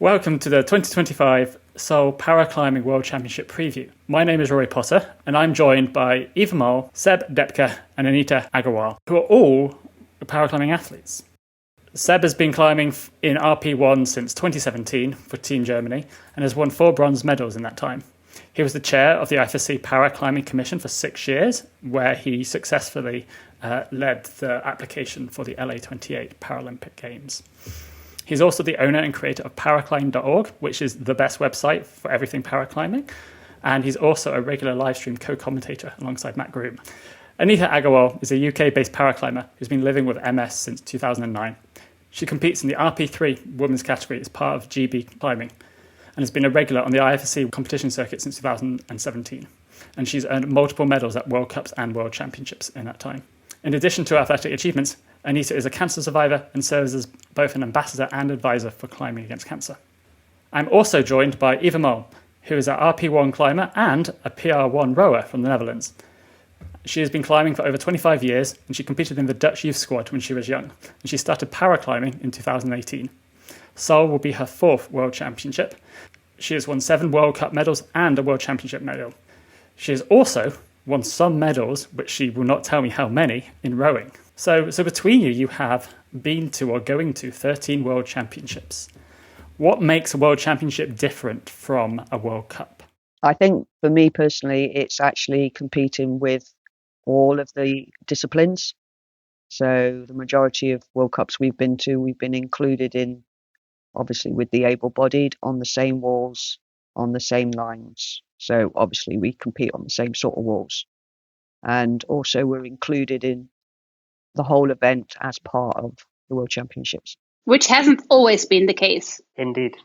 Welcome to the 2025 Seoul Paraclimbing World Championship preview. My name is Rory Potter, and I'm joined by Eva Mol, Seb Depke, and Anita Aggarwal, who are all paraclimbing athletes. Seb has been climbing in RP1 since 2017 for Team Germany and has won 4 bronze medals in that time. He was the chair of the IFSC Paraclimbing Commission for 6 years, where he successfully led the application for the LA28 Paralympic Games. He's also the owner and creator of paraclimb.org, which is the best website for everything paraclimbing. And he's also a regular live stream co-commentator alongside Matt Groom. Anita Aggarwal is a UK-based paraclimber who's been living with MS since 2009. She competes in the RP3 women's category as part of GB climbing and has been a regular on the IFSC competition circuit since 2017. And she's earned multiple medals at World Cups and World Championships in that time. In addition to athletic achievements, Anita is a cancer survivor and serves as both an ambassador and advisor for Climbing Against Cancer. I'm also joined by Eva Mol, who is an RP1 climber and a PR1 rower from the Netherlands. She has been climbing for over 25 years, and she competed in the Dutch youth squad when she was young, and she started paraclimbing in 2018. Seoul will be her 4th World Championship. She has won 7 World Cup medals and a World Championship medal. She has also won some medals, which she will not tell me how many, in rowing. So between you have been to or going to 13 World Championships. What makes a World Championship different from a World Cup? I think for me personally, it's actually competing with all of the disciplines. So the majority of World Cups we've been included in, obviously with the able-bodied, on the same walls, on the same lines. So obviously we compete on the same sort of walls. And also we're included in the whole event as part of the World Championships. Which hasn't always been the case. Indeed.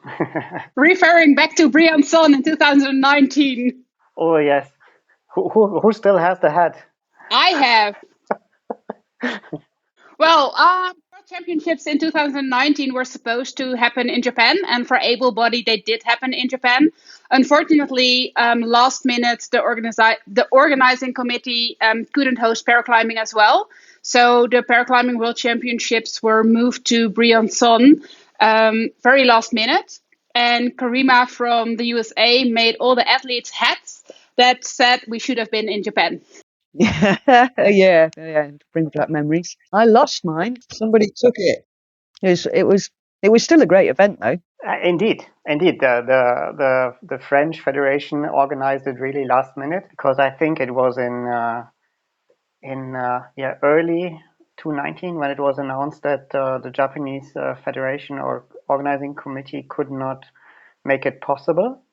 Referring back to Briançon in 2019. Oh, yes. Who still has the hat? I have. Well, World Championships in 2019 were supposed to happen in Japan, and for able-bodied, they did happen in Japan. Unfortunately, last minute, the organizing committee couldn't host paraclimbing as well. So the Paraclimbing World Championships were moved to Briançon very last minute. And Karima from the USA made all the athletes hats that said we should have been in Japan. Yeah, brings back memories. I lost mine. Somebody took it. It was still a great event, though. Indeed. The French Federation organized it really last minute, because I think it was in early 2019 when it was announced that the Japanese Federation or organizing committee could not make it possible.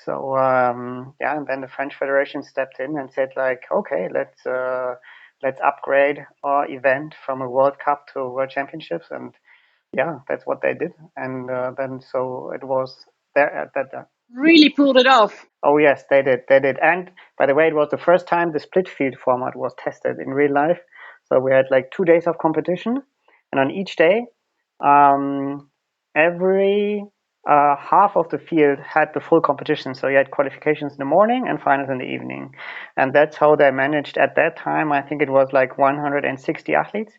So and then the French Federation stepped in and said, like, okay, let's upgrade our event from a World Cup to World Championships, and that's what they did. And then so it was there at that. Really pulled it off. Oh yes, they did. And by the way, it was the first time the split field format was tested in real life. So we had like 2 days of competition, and on each day, every half of the field had the full competition. So you had qualifications in the morning and finals in the evening. And that's how they managed at that time. I think it was like 160 athletes.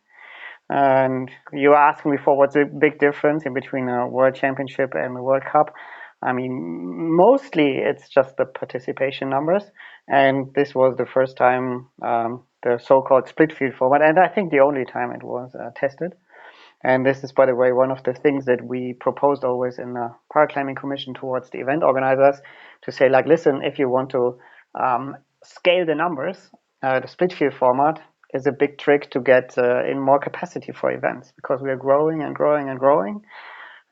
And you were asking before, what's the big difference in between a World Championship and a World Cup? I mean, mostly it's just the participation numbers. And this was the first time the so-called split field format. And I think the only time it was tested. And this is, by the way, one of the things that we proposed always in the Paraclimbing Commission towards the event organizers, to say, like, listen, if you want to scale the numbers, the split field format is a big trick to get in more capacity for events, because we are growing and growing and growing.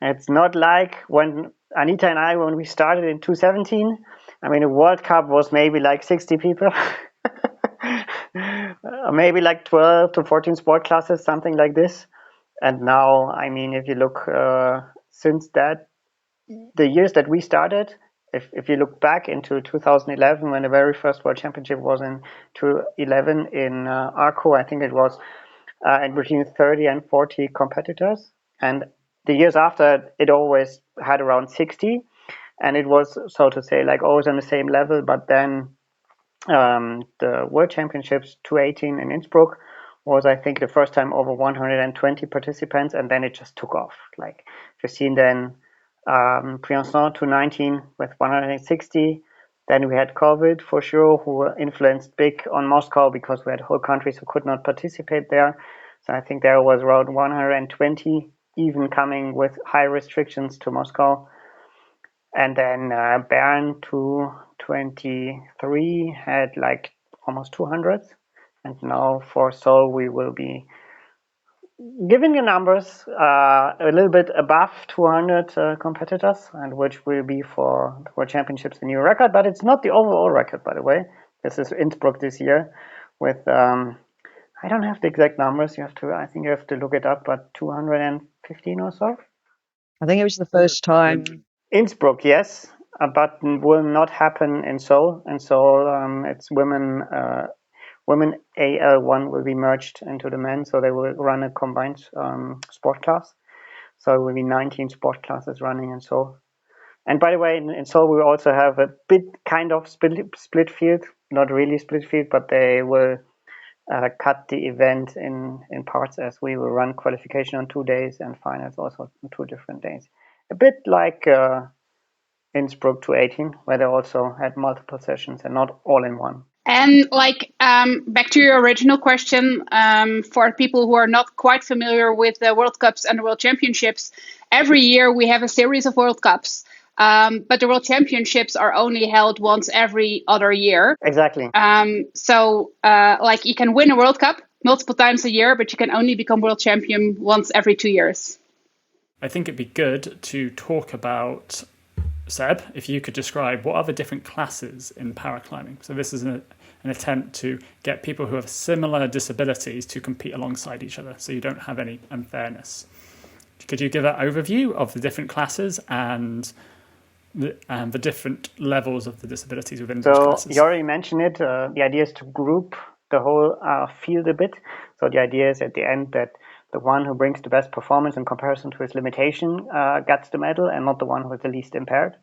It's not like when Anita and I, when we started in 2017, I mean, a World Cup was maybe like 60 people, maybe like 12 to 14 sport classes, something like this. And now, I mean, if you look since that, the years that we started, if you look back into 2011, when the very first World Championship was in 2011 in Arco, I think it was in between 30 and 40 competitors. And the years after, it always had around 60. And it was, so to say, like always on the same level. But then the World Championships 2018 in Innsbruck was, I think, the first time over 120 participants, and then it just took off. Like, you've seen then Briançon 2019 with 160. Then we had COVID for sure, who influenced big on Moscow because we had whole countries who could not participate there. So I think there was around 120 even coming with high restrictions to Moscow. And then Bern 2023 had like almost 200. And now for Seoul, we will be giving the numbers a little bit above 200 competitors, and which will be for the World Championships a new record. But it's not the overall record, by the way. This is Innsbruck this year with I don't have the exact numbers. I think you have to look it up, but 215 or so. I think it was the first time. Innsbruck, yes, but will not happen in Seoul. In Seoul, it's women AL1 will be merged into the men, so they will run a combined sport class. So it will be 19 sport classes running in Seoul. And by the way, in Seoul, we also have a bit kind of split field, not really split field, but they will cut the event in parts, as we will run qualification on 2 days and finals also on 2 different days. A bit like Innsbruck 2018, where they also had multiple sessions and not all in one. And back to your original question, for people who are not quite familiar with the World Cups and the World Championships, every year we have a series of World Cups. But the World Championships are only held once every other year. Exactly. So you can win a World Cup multiple times a year, but you can only become world champion once every 2 years. I think it'd be good to talk about, Seb, if you could describe what are the different classes in paraclimbing. So this is an attempt to get people who have similar disabilities to compete alongside each other, so you don't have any unfairness. Could you give an overview of the different classes and the different levels of the disabilities within those classes? So you already mentioned it. The idea is to group the whole field a bit. So the idea is at the end that the one who brings the best performance in comparison to his limitation gets the medal, and not the one who is the least impaired.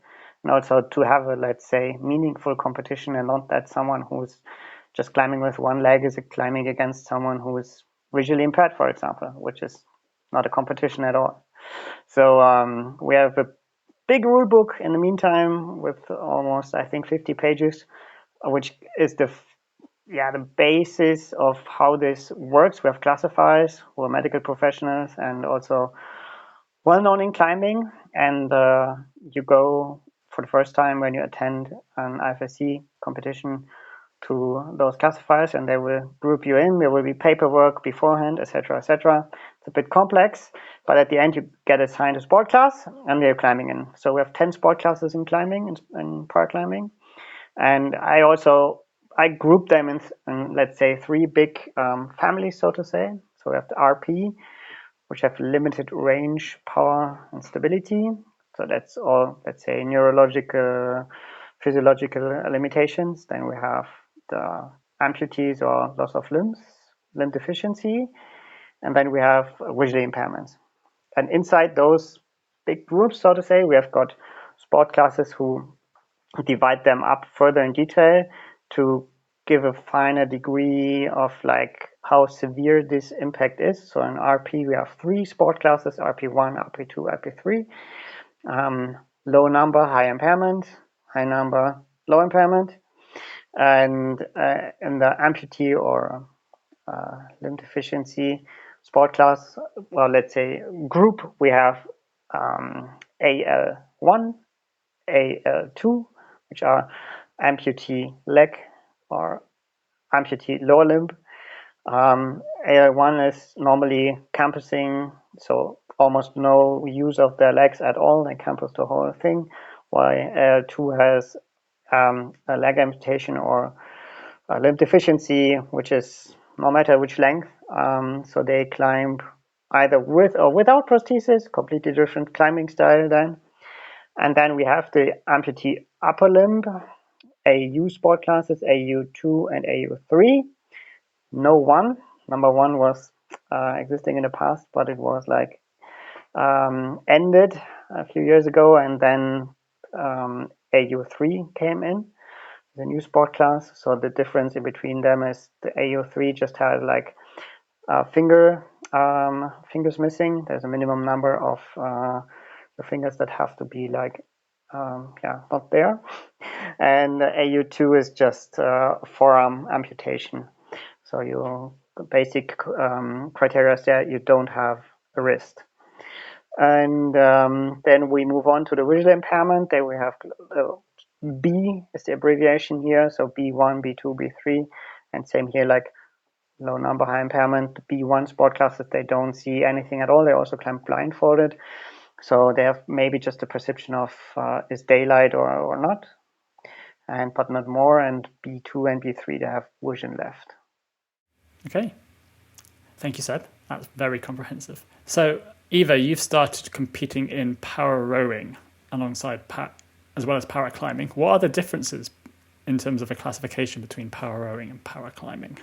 And also to have a, let's say, meaningful competition, and not that someone who's just climbing with one leg is climbing against someone who is visually impaired, for example, which is not a competition at all. So we have a big rule book in the meantime with almost, I think, 50 pages, which is the basis of how this works. We have classifiers who are medical professionals and also well-known in climbing, and you go for the first time when you attend an IFSC competition to those classifiers, and they will group you in. There will be paperwork beforehand, etc., etc. It's a bit complex, but at the end you get assigned a sport class, and they're climbing in. So we have 10 sport classes in climbing, in paraclimbing, and I group them in let's say 3 big families, so to say. So we have the RP, which have limited range, power, and stability. So that's all, let's say, neurological, physiological limitations. Then we have the amputees or loss of limbs, limb deficiency, and then we have visual impairments. And inside those big groups, so to say, we have got sport classes who divide them up further in detail to give a finer degree of like how severe this impact is. So in RP, we have 3 sport classes: RP1, RP2, RP3. Low number, high impairment; high number, low impairment. And in the amputee or limb deficiency sport class, well, let's say group, we have AL1, AL2, which are amputee leg or amputee lower limb. AL1 is normally campusing, so almost no use of their legs at all. They campus the whole thing, while AL2 has a leg amputation or a limb deficiency, which is no matter which length. So they climb either with or without prosthesis, completely different climbing style then. And then we have the amputee upper limb, AU sport classes, AU2 and AU3. No one. Number 1 was existing in the past, but it was like ended a few years ago, and then AU3 came in, the new sport class. So the difference in between them is the AU3 just has like fingers missing. There's a minimum number of the fingers that have to be like, not there. And AU2 is just forearm amputation. So your basic criteria is that you don't have a wrist. And then we move on to the visual impairment. There we have B is the abbreviation here. So B1, B2, B3. And same here, like low number, high impairment. B1 sport classes, they don't see anything at all. They also climb blindfolded. So they have maybe just a perception of is daylight or not, but not more. And B2 and B3, they have vision left. Okay. Thank you, Seb. That's very comprehensive. So, Eva, you've started competing in power rowing alongside as well as power climbing. What are the differences in terms of a classification between power rowing and power climbing?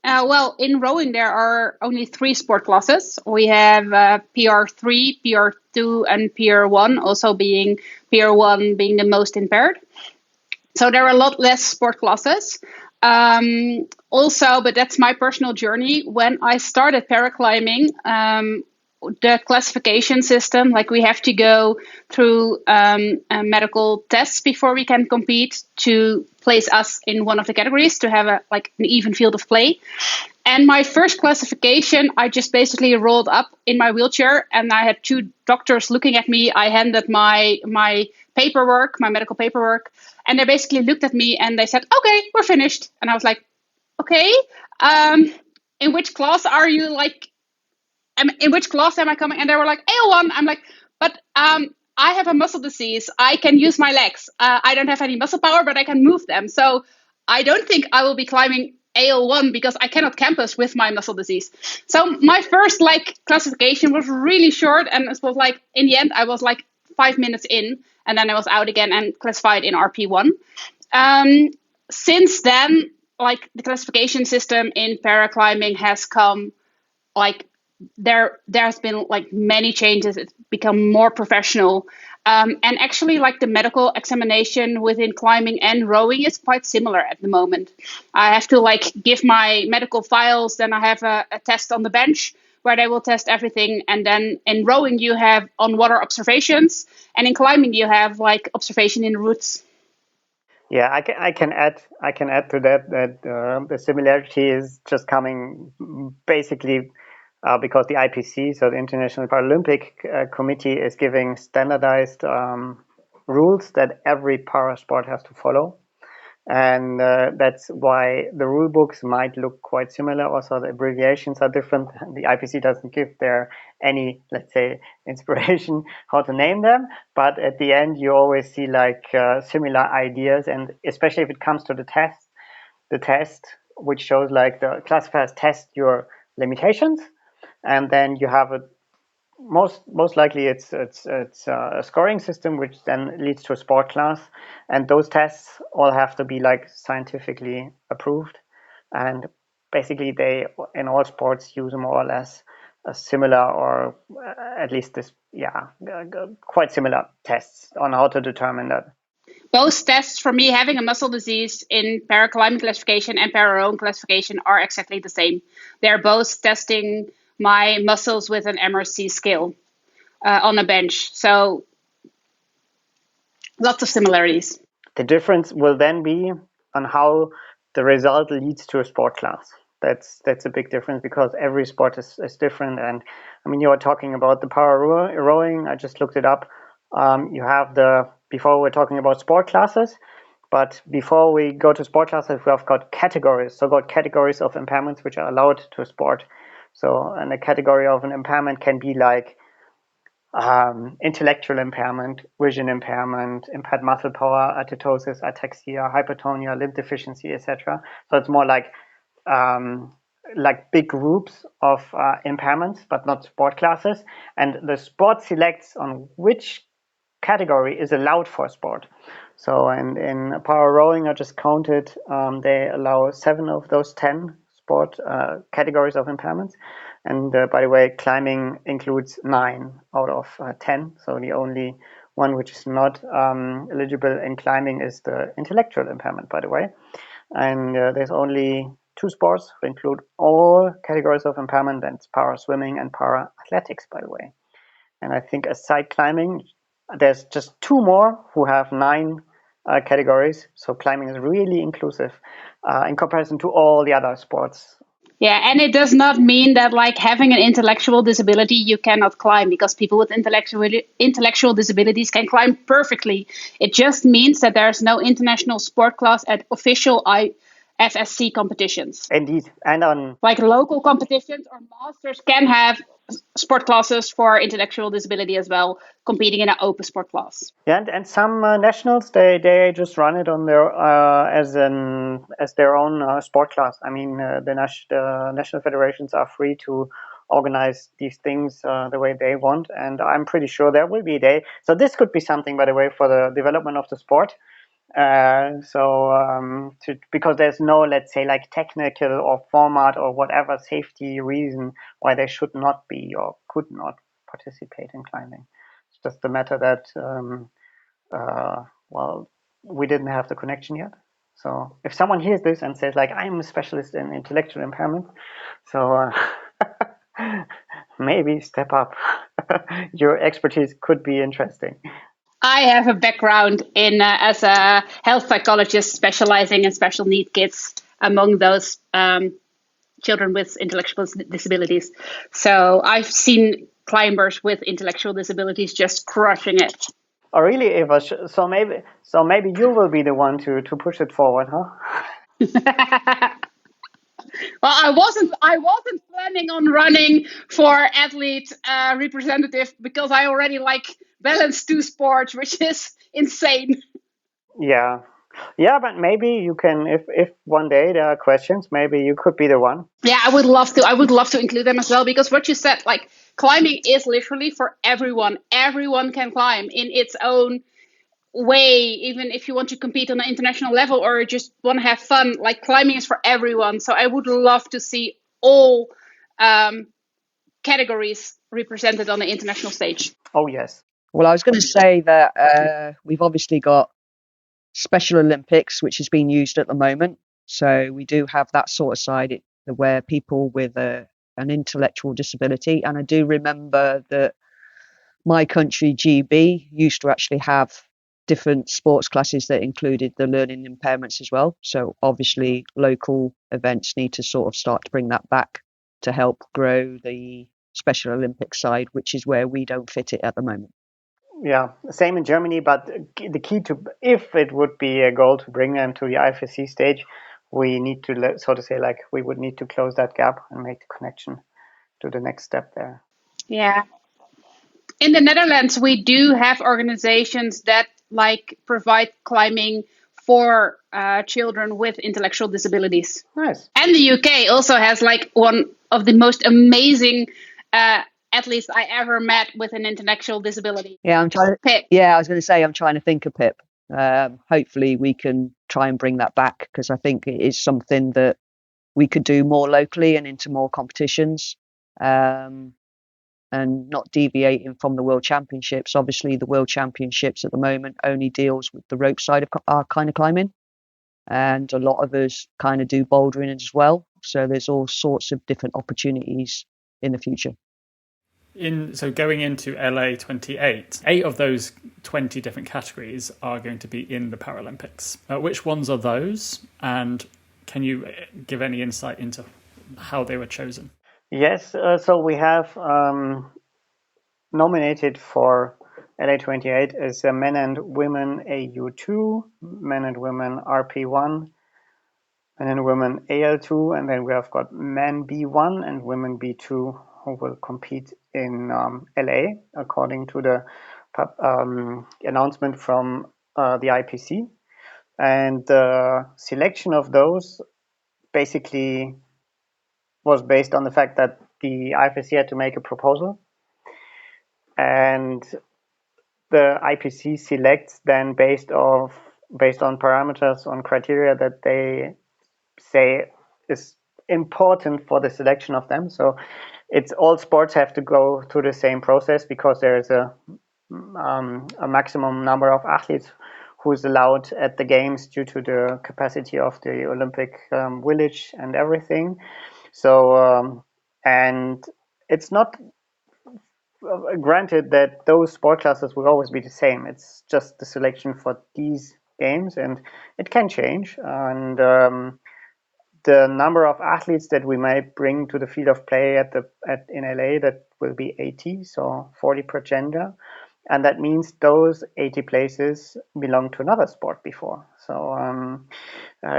Well, in rowing, there are only 3 sport classes. We have PR3, PR2, and PR1, also being PR1 being the most impaired. So there are a lot less sport classes. Also, but that's my personal journey. When I started paraclimbing, the classification system, like we have to go through medical tests before we can compete to place us in one of the categories to have an even field of play. And my first classification, I just basically rolled up in my wheelchair and I had 2 doctors looking at me. I handed my paperwork, my medical paperwork, and they basically looked at me and they said, "Okay, we're finished." And I was like, "Okay, in which class are you in which class am I coming?" And they were like, "AL1." I'm like, "But I have a muscle disease. I can use my legs. I don't have any muscle power, but I can move them. So I don't think I will be climbing AL1 because I cannot campus with my muscle disease." So my first classification was really short, and it was in the end I was 5 minutes in, and then I was out again and classified in RP1. Since then, the classification system in paraclimbing has come there's been many changes. It's become more professional, and actually the medical examination within climbing and rowing is quite similar at the moment. I have to give my medical files, then I have a test on the bench where they will test everything, and then in rowing you have on water observations, and in climbing you have observation in routes. Yeah, I can add to that the similarity is just coming basically because the IPC, so the International Paralympic Committee, is giving standardized rules that every para sport has to follow. And that's why the rule books might look quite similar. Also, the abbreviations are different. The IPC doesn't give there any, let's say, inspiration how to name them. But at the end, you always see similar ideas. And especially if it comes to the test, which shows the classifiers test your limitations. And then you have most likely it's a scoring system, which then leads to a sport class, and those tests all have to be scientifically approved, and basically they in all sports use more or less a similar, or at least quite similar tests on how to determine that. Both tests for me having a muscle disease in paraclimbing classification and para-rowing classification are exactly the same. They're both testing my muscles with an MRC scale on a bench. So lots of similarities. The difference will then be on how the result leads to a sport class. That's a big difference because every sport is different. And I mean, you are talking about the power rowing. I just looked it up. You have before we're talking about sport classes, but before we go to sport classes, we have got categories, so-called categories of impairments which are allowed to a sport. So, and a category of an impairment can be intellectual impairment, vision impairment, impaired muscle power, atetosis, ataxia, hypertonia, limb deficiency, etc. So it's more like big groups of impairments, but not sport classes. And the sport selects on which category is allowed for sport. So in power rowing, I just counted, they allow 7 of those 10 sport categories of impairments. And by the way, climbing includes 9 out of 10. So the only one which is not eligible in climbing is the intellectual impairment, by the way. And there's only two sports, include all categories of impairment. That's para swimming and para athletics, by the way. And I think aside climbing, there's just two more who have 9 categories. So climbing is really inclusive in comparison to all the other sports. Yeah, and it does not mean that like having an intellectual disability, you cannot climb, because people with intellectual disabilities can climb perfectly. It just means that there's no international sport class at official IFSC competitions. Indeed. And on Like local competitions or masters can have sport classes for intellectual disability as well, competing in an open sport class. Yeah, and some nationals they just run it on their as their own sport class. I mean, the national federations are free to organize these things the way they want, and I'm pretty sure there will be a day. So this could be something, by the way, for the development of the sport. Because there's no, let's say, like technical or format or whatever safety reason why they should not be or could not participate in climbing. It's just a matter that we didn't have the connection yet. So if someone hears this and says like, I'm a specialist in intellectual impairment, so maybe step up. Your expertise could be interesting. I have a background in as a health psychologist specializing in special need kids among those children with intellectual disabilities. So I've seen climbers with intellectual disabilities just crushing it. Oh, really, Eva? So maybe you will be the one to push it forward, huh? Well, I wasn't planning on running for athlete representative, because I already like balance 2 sports, which is insane. Yeah, but maybe you can, if one day there are questions, maybe you could be the one. Yeah, I would love to include them as well, because what you said, like climbing is literally for everyone. Everyone can climb in its own way, even if you want to compete on an international level or just want to have fun. Like climbing is for everyone. So I would love to see all categories represented on the international stage. Oh, yes. Well, I was going to say that we've obviously got Special Olympics, which is being used at the moment. So we do have that sort of side where people with an intellectual disability. And I do remember that my country, GB, used to actually have different sports classes that included the learning impairments as well. So obviously local events need to sort of start to bring that back to help grow the Special Olympics side, which is where we don't fit it at the moment. Yeah, same in Germany, but the key to, if it would be a goal to bring them to the IFSC stage, we need to, so to say, like we would need to close that gap and make the connection to the next step there. Yeah. In the Netherlands, we do have organizations that like provide climbing for children with intellectual disabilities. Nice. And the UK also has like one of the most amazing athletes I ever met with an intellectual disability. Yeah, Pip. Yeah, I was going to say I'm trying to think of Pip. Hopefully, we can try and bring that back, because I think it is something that we could do more locally and into more competitions, and not deviating from the World Championships. Obviously, the World Championships at the moment only deals with the rope side of our kind of climbing, and a lot of us kind of do bouldering as well. So there's all sorts of different opportunities in the future. So going into LA 28, 8 of those 20 different categories are going to be in the Paralympics. Which ones are those? And can you give any insight into how they were chosen? Yes, so we have nominated for LA 28 is men and women AU2, men and women RP1, men and women AL2, and then we have got men B1 and women B2 who will compete in LA according to the announcement from the IPC. And the selection of those basically was based on the fact that the IPC had to make a proposal, and the IPC selects then based on parameters, on criteria that they say is important for the selection of them. So it's all sports have to go through the same process, because there is a maximum number of athletes who's allowed at the games due to the capacity of the Olympic village and everything. So, and it's not granted that those sport classes will always be the same. It's just the selection for these games, and it can change. And the number of athletes that we might bring to the field of play in LA, that will be 80, so 40 per gender. And that means those 80 places belong to another sport before. So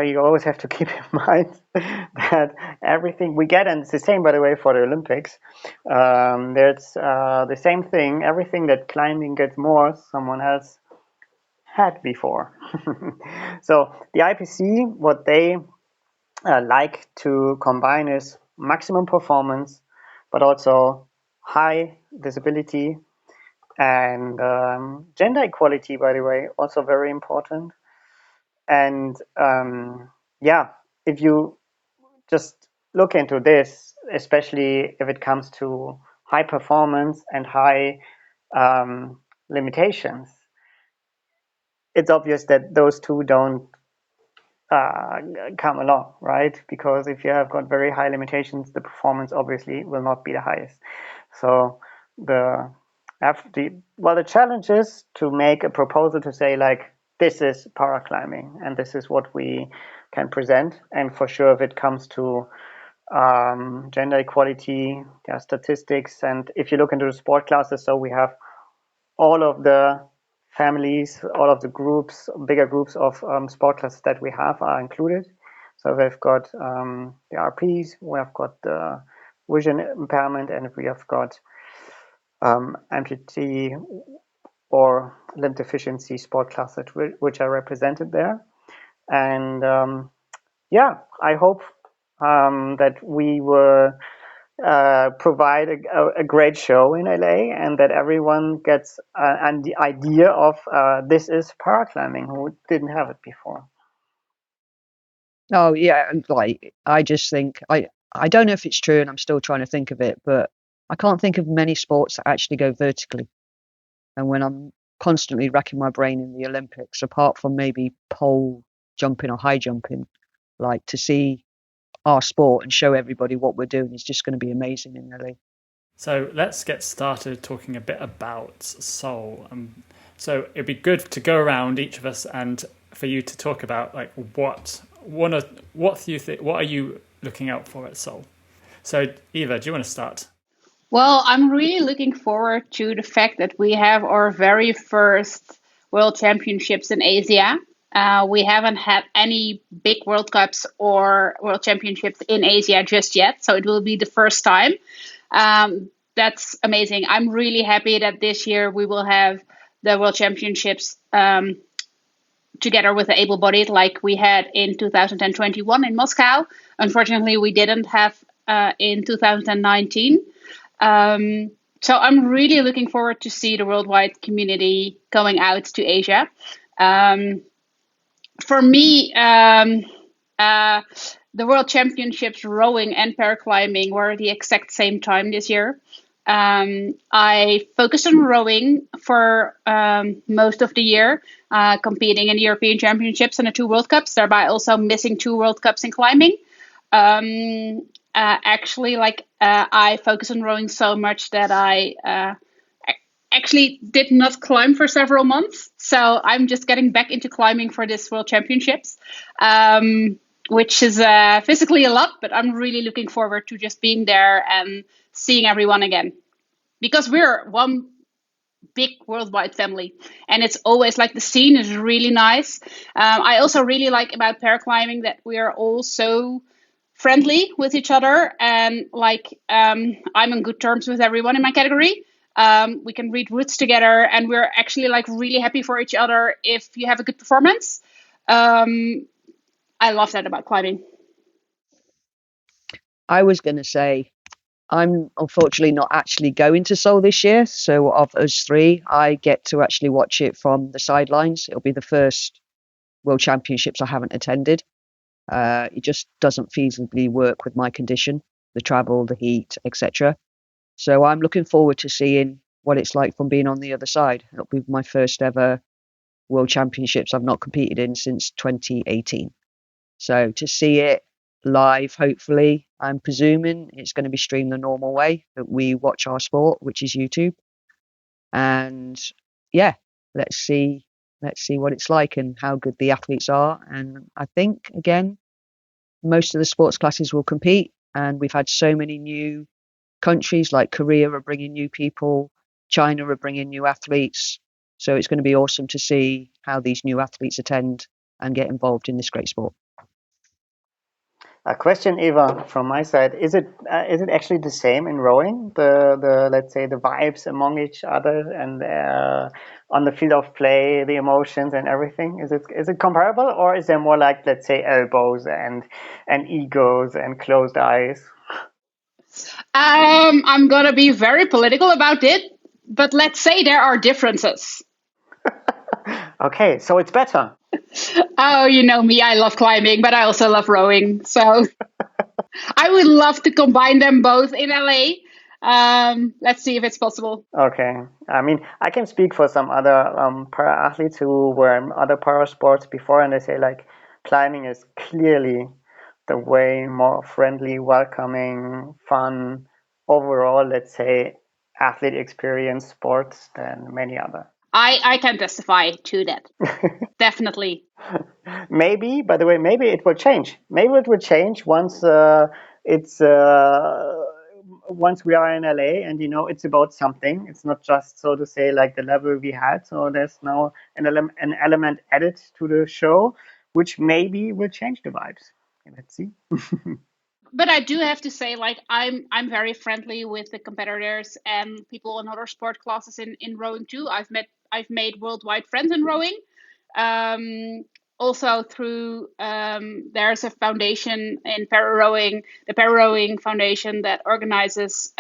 you always have to keep in mind that everything we get, and it's the same, by the way, for the Olympics, there's the same thing. Everything that climbing gets more, someone else had before. So the IPC, what they like to combine is maximum performance, but also high visibility and gender equality, by the way, also very important. And yeah, if you just look into this, especially if it comes to high performance and high limitations, it's obvious that those two don't come along, right? Because if you have got very high limitations, the performance obviously will not be the highest. So the challenge is to make a proposal to say, like, this is paraclimbing and this is what we can present. And for sure, if it comes to gender equality, there are statistics. And if you look into the sport classes, so we have all of the families, all of the groups, bigger groups of sport classes that we have are included. So we've got the RPs, we have got the vision impairment, and we have got amputee or limb deficiency sport classes which are represented there. And yeah, I hope that we will provide a great show in LA, and that everyone gets the idea of this is paraclimbing, who didn't have it before. Oh yeah, and like I just think I don't know if it's true, and I'm still trying to think of it, but I can't think of many sports that actually go vertically. And when I'm constantly racking my brain in the Olympics, apart from maybe pole jumping or high jumping, like to see our sport and show everybody what we're doing is just going to be amazing in LA. So let's get started talking a bit about Seoul. So it'd be good to go around each of us and for you to talk about, like, what do you think? What are you looking out for at Seoul? So Eva, do you want to start? Well, I'm really looking forward to the fact that we have our very first World Championships in Asia. We haven't had any big World Cups or World Championships in Asia just yet, so it will be the first time. That's amazing. I'm really happy that this year we will have the World Championships together with the able-bodied, like we had in 2021 in Moscow. Unfortunately, we didn't have in 2019. So I'm really looking forward to see the worldwide community going out to Asia. For me, the World Championships rowing and paraclimbing were the exact same time this year. I focused on rowing for most of the year, competing in the European Championships and the 2 World Cups, thereby also missing 2 World Cups in climbing. Actually, I focus on rowing so much that I actually did not climb for several months. So I'm just getting back into climbing for this World Championships, which is physically a lot, but I'm really looking forward to just being there and seeing everyone again. Because we're one big worldwide family, and it's always like the scene is really nice. I also really like about paraclimbing that we are all so friendly with each other, and I'm on good terms with everyone in my category. We can read routes together, and we're actually really happy for each other if you have a good performance. I love that about climbing. I was going to say, I'm unfortunately not actually going to Seoul this year. So of us 3, I get to actually watch it from the sidelines. It'll be the first World Championships I haven't attended. It just doesn't feasibly work with my condition, the travel, the heat, etc. So I'm looking forward to seeing what it's like from being on the other side. It'll be my first ever World Championships I've not competed in since 2018. So to see it live, hopefully, I'm presuming it's going to be streamed the normal way that we watch our sport, which is YouTube. And yeah, let's see what it's like and how good the athletes are. And I think, again, most of the sports classes will compete. And we've had so many new countries, like Korea are bringing new people, China are bringing new athletes. So it's going to be awesome to see how these new athletes attend and get involved in this great sport. A question, Eva, from my side: is it actually the same in rowing? The let's say the vibes among each other and on the field of play, the emotions and everything. Is it comparable, or is there more like, let's say, elbows and egos and closed eyes? I'm gonna be very political about it, but let's say there are differences. Okay, so it's better. Oh, you know me, I love climbing, but I also love rowing. So I would love to combine them both in LA. Let's see if it's possible. Okay, I mean, I can speak for some other para athletes who were in other para sports before, and they say like climbing is clearly the way more friendly, welcoming, fun, overall, let's say, athlete experience sports than many other. I can testify to that. Definitely. Maybe, by the way, maybe it will change. Maybe it will change once it's once we are in LA and it's about something. It's not just, so to say, like the level we had. So there's now an element added to the show, which maybe will change the vibes. Let's see. But I do have to say, like, I'm very friendly with the competitors and people in other sport classes in rowing too. I've made worldwide friends in rowing. Also through there's a foundation in para rowing, the Para Rowing Foundation, that organizes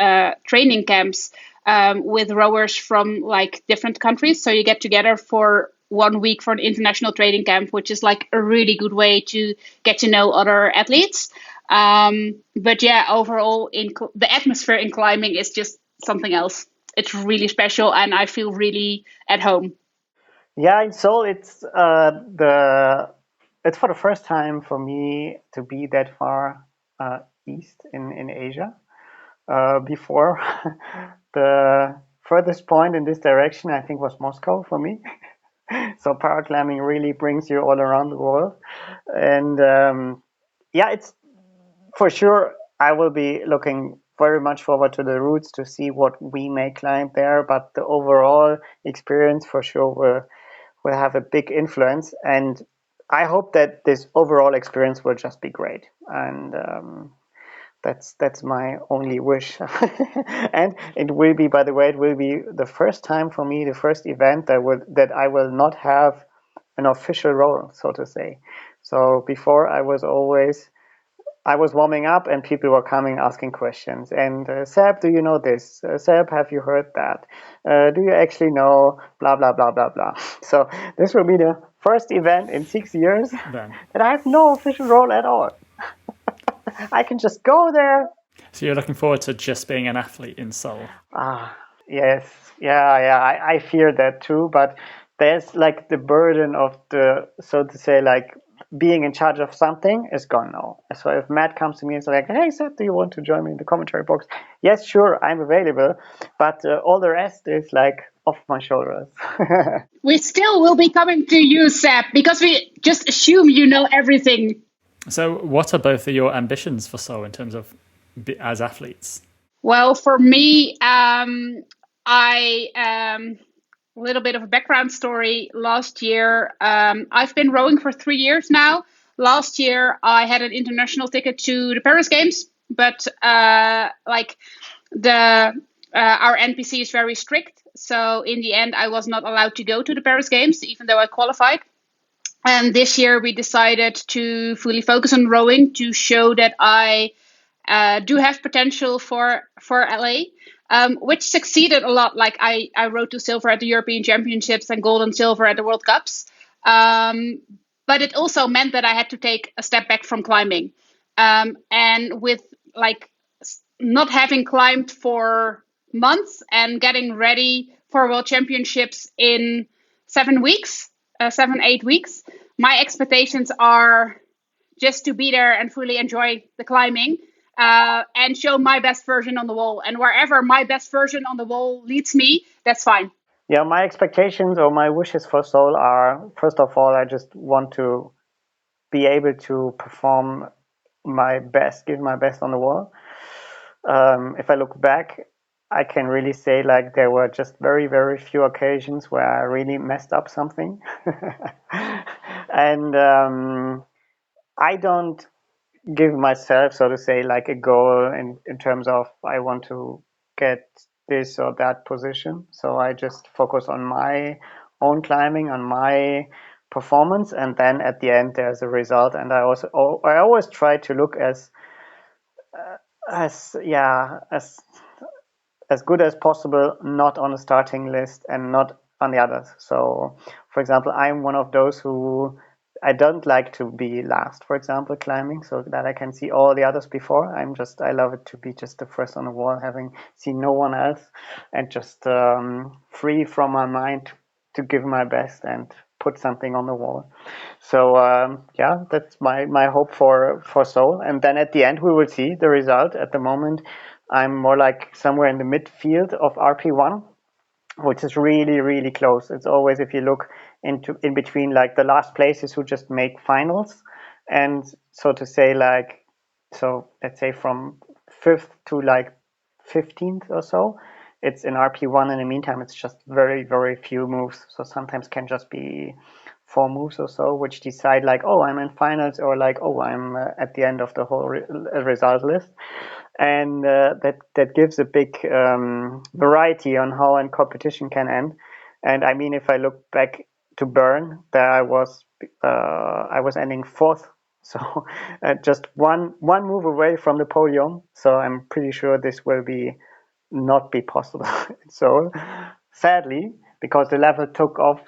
training camps with rowers from like different countries. So you get together for 1 week for an international training camp, which is like a really good way to get to know other athletes. But yeah, overall, the atmosphere in climbing is just something else. It's really special, and I feel really at home. Yeah, in Seoul, it's for the first time for me to be that far east in Asia. Before the furthest point in this direction, I think, was Moscow for me. So paraclimbing really brings you all around the world, and yeah, it's for sure. I will be looking very much forward to the routes to see what we may climb there, but the overall experience for sure will have a big influence, and I hope that this overall experience will just be great. And that's my only wish. And it will be, by the way, it will be the first time for me, the first event that I will not have an official role, so to say. So before I was warming up and people were coming asking questions. And Seb, do you know this? Seb, have you heard that? Do you actually know blah, blah, blah, blah, blah? So this will be the first event in 6 years Then. that I have no official role at all. I can just go there. So you're looking forward to just being an athlete in Seoul? Yes. Yeah. I fear that too. But there's like the burden of the, so to say, like being in charge of something is gone now. So if Matt comes to me and is like, hey, Seth, do you want to join me in the commentary box? Yes, sure, I'm available. But all the rest is like off my shoulders. We still will be coming to you, Seb, because we just assume you know everything. So what are both of your ambitions for Seoul in terms of as athletes? Well, for me, I a little bit of a background story. Last year, I've been rowing for 3 years now. Last year, I had an international ticket to the Paris Games, but like our NPC is very strict. So in the end, I was not allowed to go to the Paris Games, even though I qualified. And this year, we decided to fully focus on rowing to show that I do have potential for LA, which succeeded a lot. Like I rode to silver at the European Championships and gold and silver at the World Cups. But it also meant that I had to take a step back from climbing. And with like not having climbed for months and getting ready for World Championships in 7 weeks, 7-8 weeks. My expectations are just to be there and fully enjoy the climbing and show my best version on the wall. And wherever my best version on the wall leads me, that's fine. Yeah, my expectations or my wishes for Seoul are, first of all, I just want to be able to perform my best, give my best on the wall. If I look back, I can really say like there were just very, very few occasions where I really messed up something. And I don't give myself, so to say, like a goal in terms of I want to get this or that position. So I just focus on my own climbing, on my performance, and then at the end there's a result. And I always try to look as good as possible, not on the starting list and not on the others. So, for example, I'm one of those who I don't like to be last, for example, climbing, so that I can see all the others before. I love it to be just the first on the wall, having seen no one else, and just free from my mind to give my best and put something on the wall. So that's my hope for Seoul. And then at the end, we will see the result. At the moment, I'm more like somewhere in the midfield of RP1, which is really, really close. It's always, if you look in between like the last places who just make finals, and so to say, like, so let's say from 5th to like 15th or so, it's in RP1. In the meantime, it's just very, very few moves. So sometimes can just be 4 moves or so, which decide like, oh, I'm in finals, or like, oh, I'm at the end of the whole result list. And that gives a big variety on how a competition can end. And I mean, if I look back to Bern, there I was ending 4th, so just one move away from the podium. So I'm pretty sure this will not be possible. So sadly, because the level took off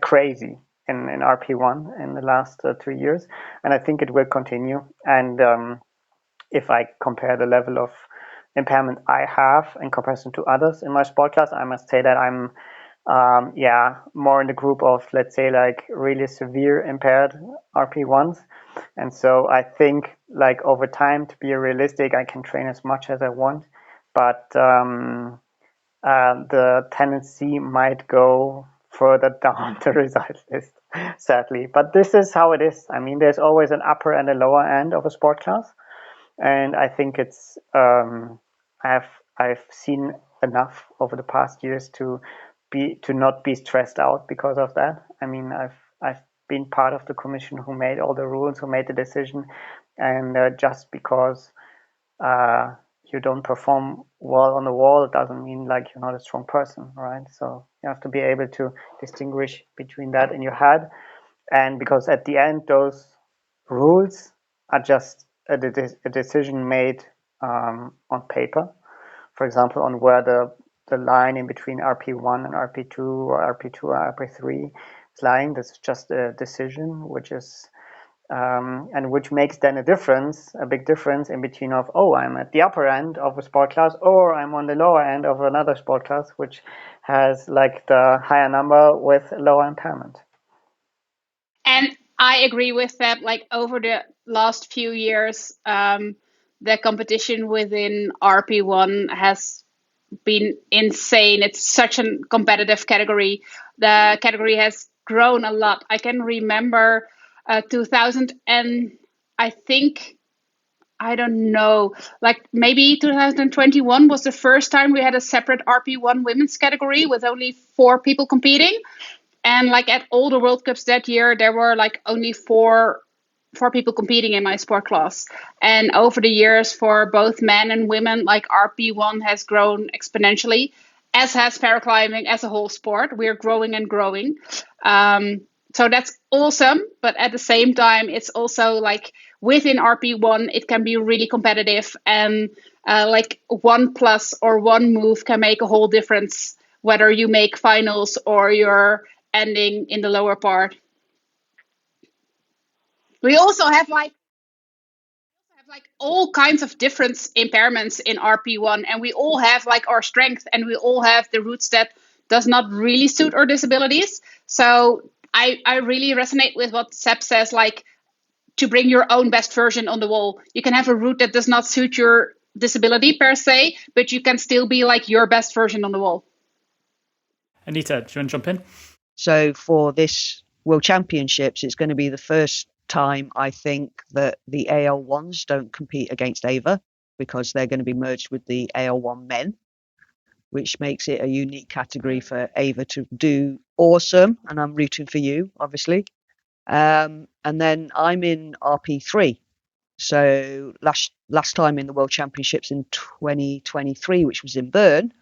crazy in RP1 in the last 3 years, and I think it will continue. And if I compare the level of impairment I have in comparison to others in my sport class, I must say that I'm more in the group of, let's say, like really severe impaired RP1s. And so I think like over time, to be realistic, I can train as much as I want, but the tendency might go further down the result list, sadly. But this is how it is. I mean, there's always an upper and a lower end of a sport class. And I think it's I've seen enough over the past years to not be stressed out because of that. I mean, I've been part of the commission who made all the rules, who made the decision, and just because you don't perform well on the wall, it doesn't mean like you're not a strong person, right? So you have to be able to distinguish between that in your head, and because at the end those rules are just a decision made on paper. For example, on where the line in between RP1 and RP2 or RP2 or RP3 is lying. This is just a decision, which is and which makes then a big difference in between of, oh, I'm at the upper end of a sport class, or I'm on the lower end of another sport class, which has like the higher number with lower impairment. And I agree with that. Like over the last few years, the competition within RP1 has been insane. It's such a competitive category. The category has grown a lot. I can remember 2000 and I think, I don't know, like maybe 2021 was the first time we had a separate RP1 women's category with only 4 people competing. And like at all the World Cups that year, there were like only four people competing in my sport class. And over the years, for both men and women, like RP1 has grown exponentially, as has paraclimbing as a whole sport. We're growing and growing. So that's awesome. But at the same time, it's also like within RP1, it can be really competitive. And like 1+ or 1 move can make a whole difference, whether you make finals or you're ending in the lower part. We also have like all kinds of different impairments in RP1, and we all have like our strength, and we all have the routes that does not really suit our disabilities. So I really resonate with what Seb says, like to bring your own best version on the wall. You can have a route that does not suit your disability per se, but you can still be like your best version on the wall. Anita, do you want to jump in? So for this World Championships, it's going to be the first time, I think, that the AL1s don't compete against Eva, because they're going to be merged with the AL1 men, which makes it a unique category for Eva to do awesome. And I'm rooting for you, obviously. And then I'm in RP3. So last time in the World Championships in 2023, which was in Bern,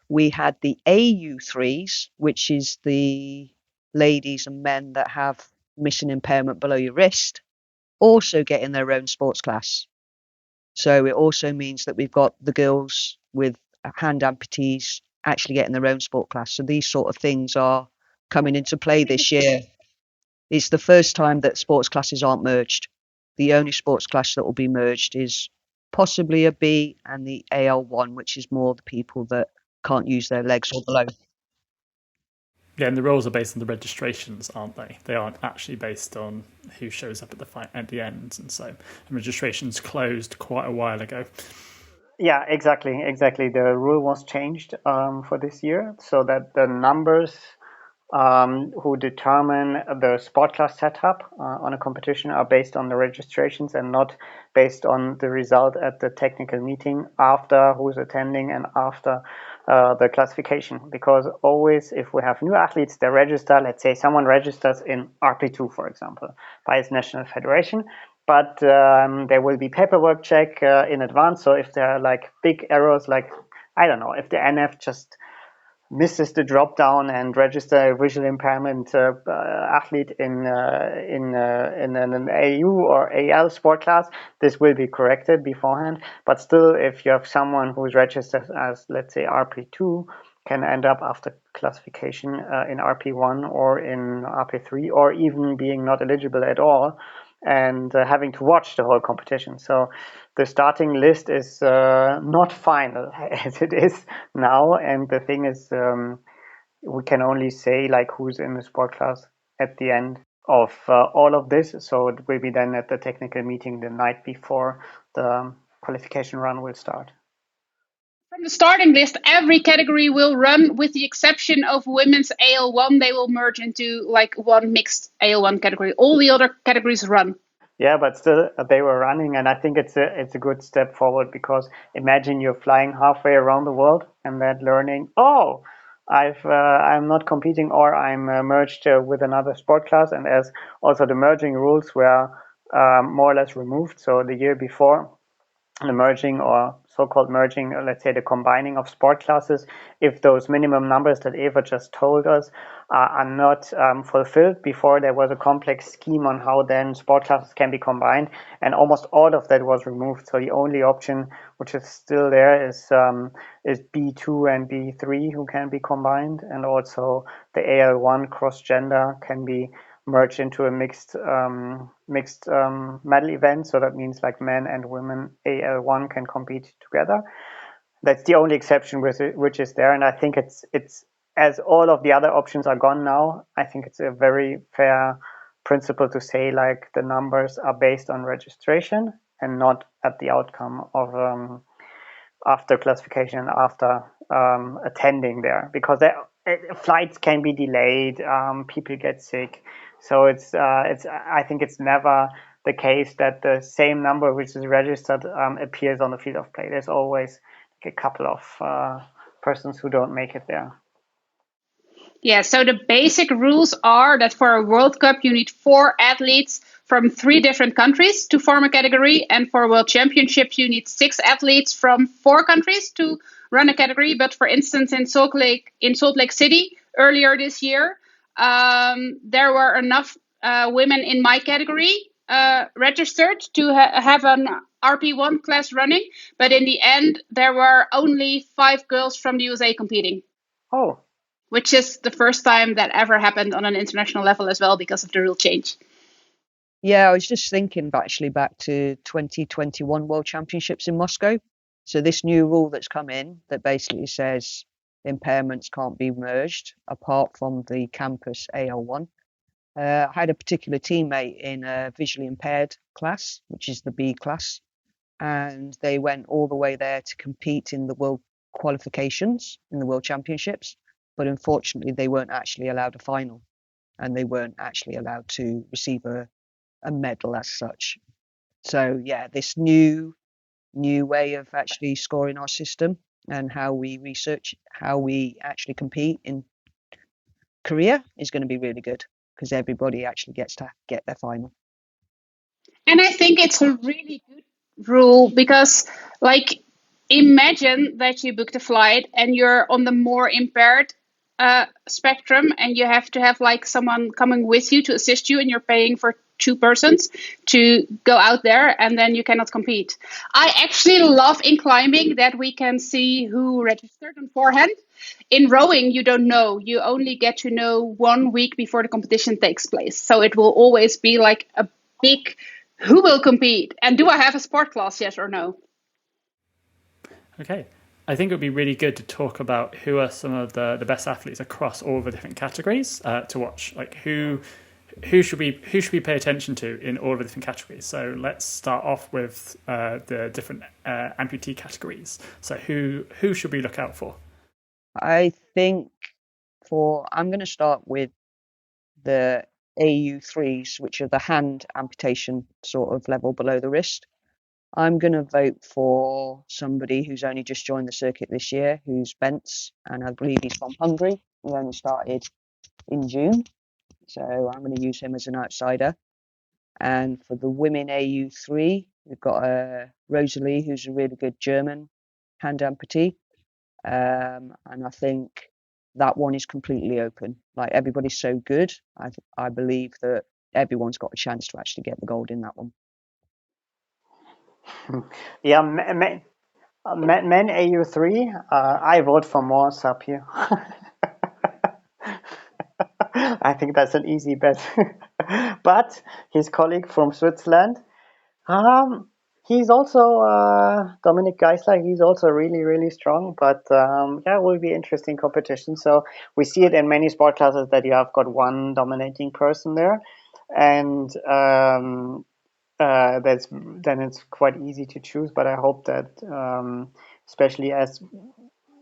we had the AU3s, which is the ladies and men that have missing impairment below your wrist, also getting their own sports class. So it also means that we've got the girls with hand amputees actually getting their own sport class. So these sort of things are coming into play this year. It's the first time that sports classes aren't merged. The only sports class that will be merged is possibly a B and the AL1, which is more the people that can't use their legs or below. Yeah, and the roles are based on the registrations, aren't they? They aren't actually based on who shows up at the fight at the end, and so registrations closed quite a while ago. Yeah, exactly. The rule was changed for this year, so that the numbers who determine the sport class setup on a competition are based on the registrations and not based on the result at the technical meeting after who's attending and after the classification. Because always, if we have new athletes, they register, let's say someone registers in RP2, for example, by its national federation, but there will be paperwork check in advance. So if there are like big errors, like, I don't know, if the NF just misses the drop down and register a visual impairment athlete in an AU or AL sport class, this will be corrected beforehand. But still, if you have someone who's registered as, let's say, RP2, can end up after classification in RP1 or in RP3, or even being not eligible at all and having to watch the whole competition. So the starting list is not final as it is now. And the thing is, we can only say like who's in the sport class at the end of all of this. So it will be then at the technical meeting the night before the qualification run will start. From the starting list, every category will run, with the exception of women's AL1. They will merge into like one mixed AL1 category. All the other categories run. Yeah, but still they were running, and I think it's a good step forward, because imagine you're flying halfway around the world and then learning, oh, I'm not competing, or I'm merged with another sport class, and as also the merging rules were more or less removed. So the year before, the merging or so-called merging, let's say the combining of sport classes, if those minimum numbers that Eva just told us are not fulfilled, before there was a complex scheme on how then sport classes can be combined, and almost all of that was removed. So the only option which is still there is B2 and B3 who can be combined, and also the AL1 cross-gender can be merged into a mixed medal event. So that means like men and women AL1 can compete together. That's the only exception which is there, and I think it's as all of the other options are gone now, I think it's a very fair principle to say like the numbers are based on registration and not at the outcome of after classification, after attending there, because flights can be delayed, people get sick. So it's I think it's never the case that the same number which is registered appears on the field of play. There's always like a couple of persons who don't make it there. Yeah, so the basic rules are that for a World Cup, you need 4 athletes from 3 different countries to form a category. And for a World Championships, you need 6 athletes from 4 countries to run a category. But for instance, in Salt Lake City earlier this year, there were enough women in my category registered to have an RP1 class running. But in the end, there were only 5 girls from the USA competing. Oh. Which is the first time that ever happened on an international level as well, because of the rule change. Yeah, I was just thinking actually back to 2021 World Championships in Moscow. So this new rule that's come in that basically says impairments can't be merged apart from the campus AL1. I had a particular teammate in a visually impaired class, which is the B class, and they went all the way there to compete in the world qualifications in the world championships, but unfortunately they weren't actually allowed a final, and they weren't actually allowed to receive a medal as such. So yeah, this new way of actually scoring our system and how we research how we actually compete in Korea is going to be really good, because everybody actually gets to get their final. And I think it's a really good rule because, like, imagine that you booked a flight and you're on the more impaired spectrum, and you have to have like someone coming with you to assist you, and you're paying for two persons to go out there, and then you cannot compete. I actually love in climbing that we can see who registered on forehand. In rowing, you don't know. You only get to know 1 week before the competition takes place. So it will always be like a big who will compete, and do I have a sport class, yes or no? Okay. I think it would be really good to talk about who are some of the best athletes across all the different categories to watch. Like who should we pay attention to in all of the different categories? So let's start off with the different amputee categories. So who should we look out for? I think I'm going to start with the AU3s, which are the hand amputation sort of level below the wrist. I'm going to vote for somebody who's only just joined the circuit this year, who's Bence, and I believe he's from Hungary. He only started in June, so I'm going to use him as an outsider. And for the women AU3, we've got Rosalie, who's a really good German hand amputee. And I think that one is completely open. Like, everybody's so good. I believe that everyone's got a chance to actually get the gold in that one. Yeah, men AU3. I vote for more Sapir. I think that's an easy bet. But his colleague from Switzerland, he's also Dominic Geisler. He's also really, really strong. But yeah, it will be interesting competition. So we see it in many sport classes that you have got one dominating person there, and then it's quite easy to choose. But I hope that especially as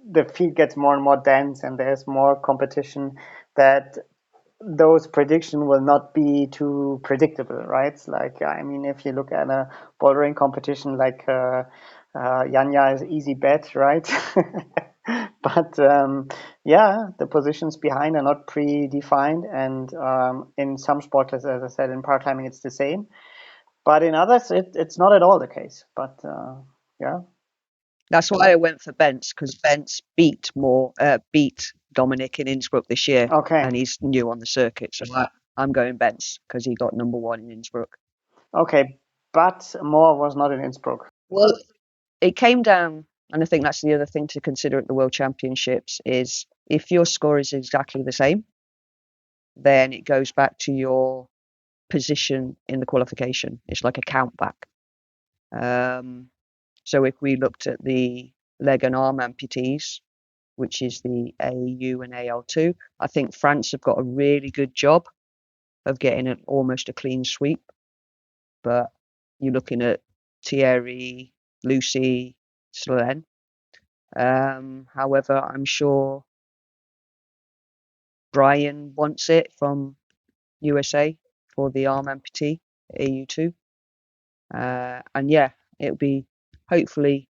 the field gets more and more dense and there's more competition, that those predictions will not be too predictable, right? Like, I mean, if you look at a bouldering competition, like Janja is easy bet, right? But yeah, the positions behind are not predefined, and in some sports, as I said, in paraclimbing, it's the same. But in others, it's not at all the case. But yeah. That's why I went for Bence, because Bence beat Dominic in Innsbruck this year, Okay. and he's new on the circuit. So I'm going Bence because he got number one in Innsbruck. Okay, but Moore was not in Innsbruck. Well, it came down, and I think that's the other thing to consider at the World Championships, is if your score is exactly the same, then it goes back to your position in the qualification. It's like a count back. So if we looked at the leg and arm amputees, which is the AU and AL2, I think France have got a really good job of getting almost a clean sweep. But you're looking at Thierry, Lucy, Solène. However, I'm sure Brian wants it from USA for the arm amputee, AU2. And yeah, it'll be hopefully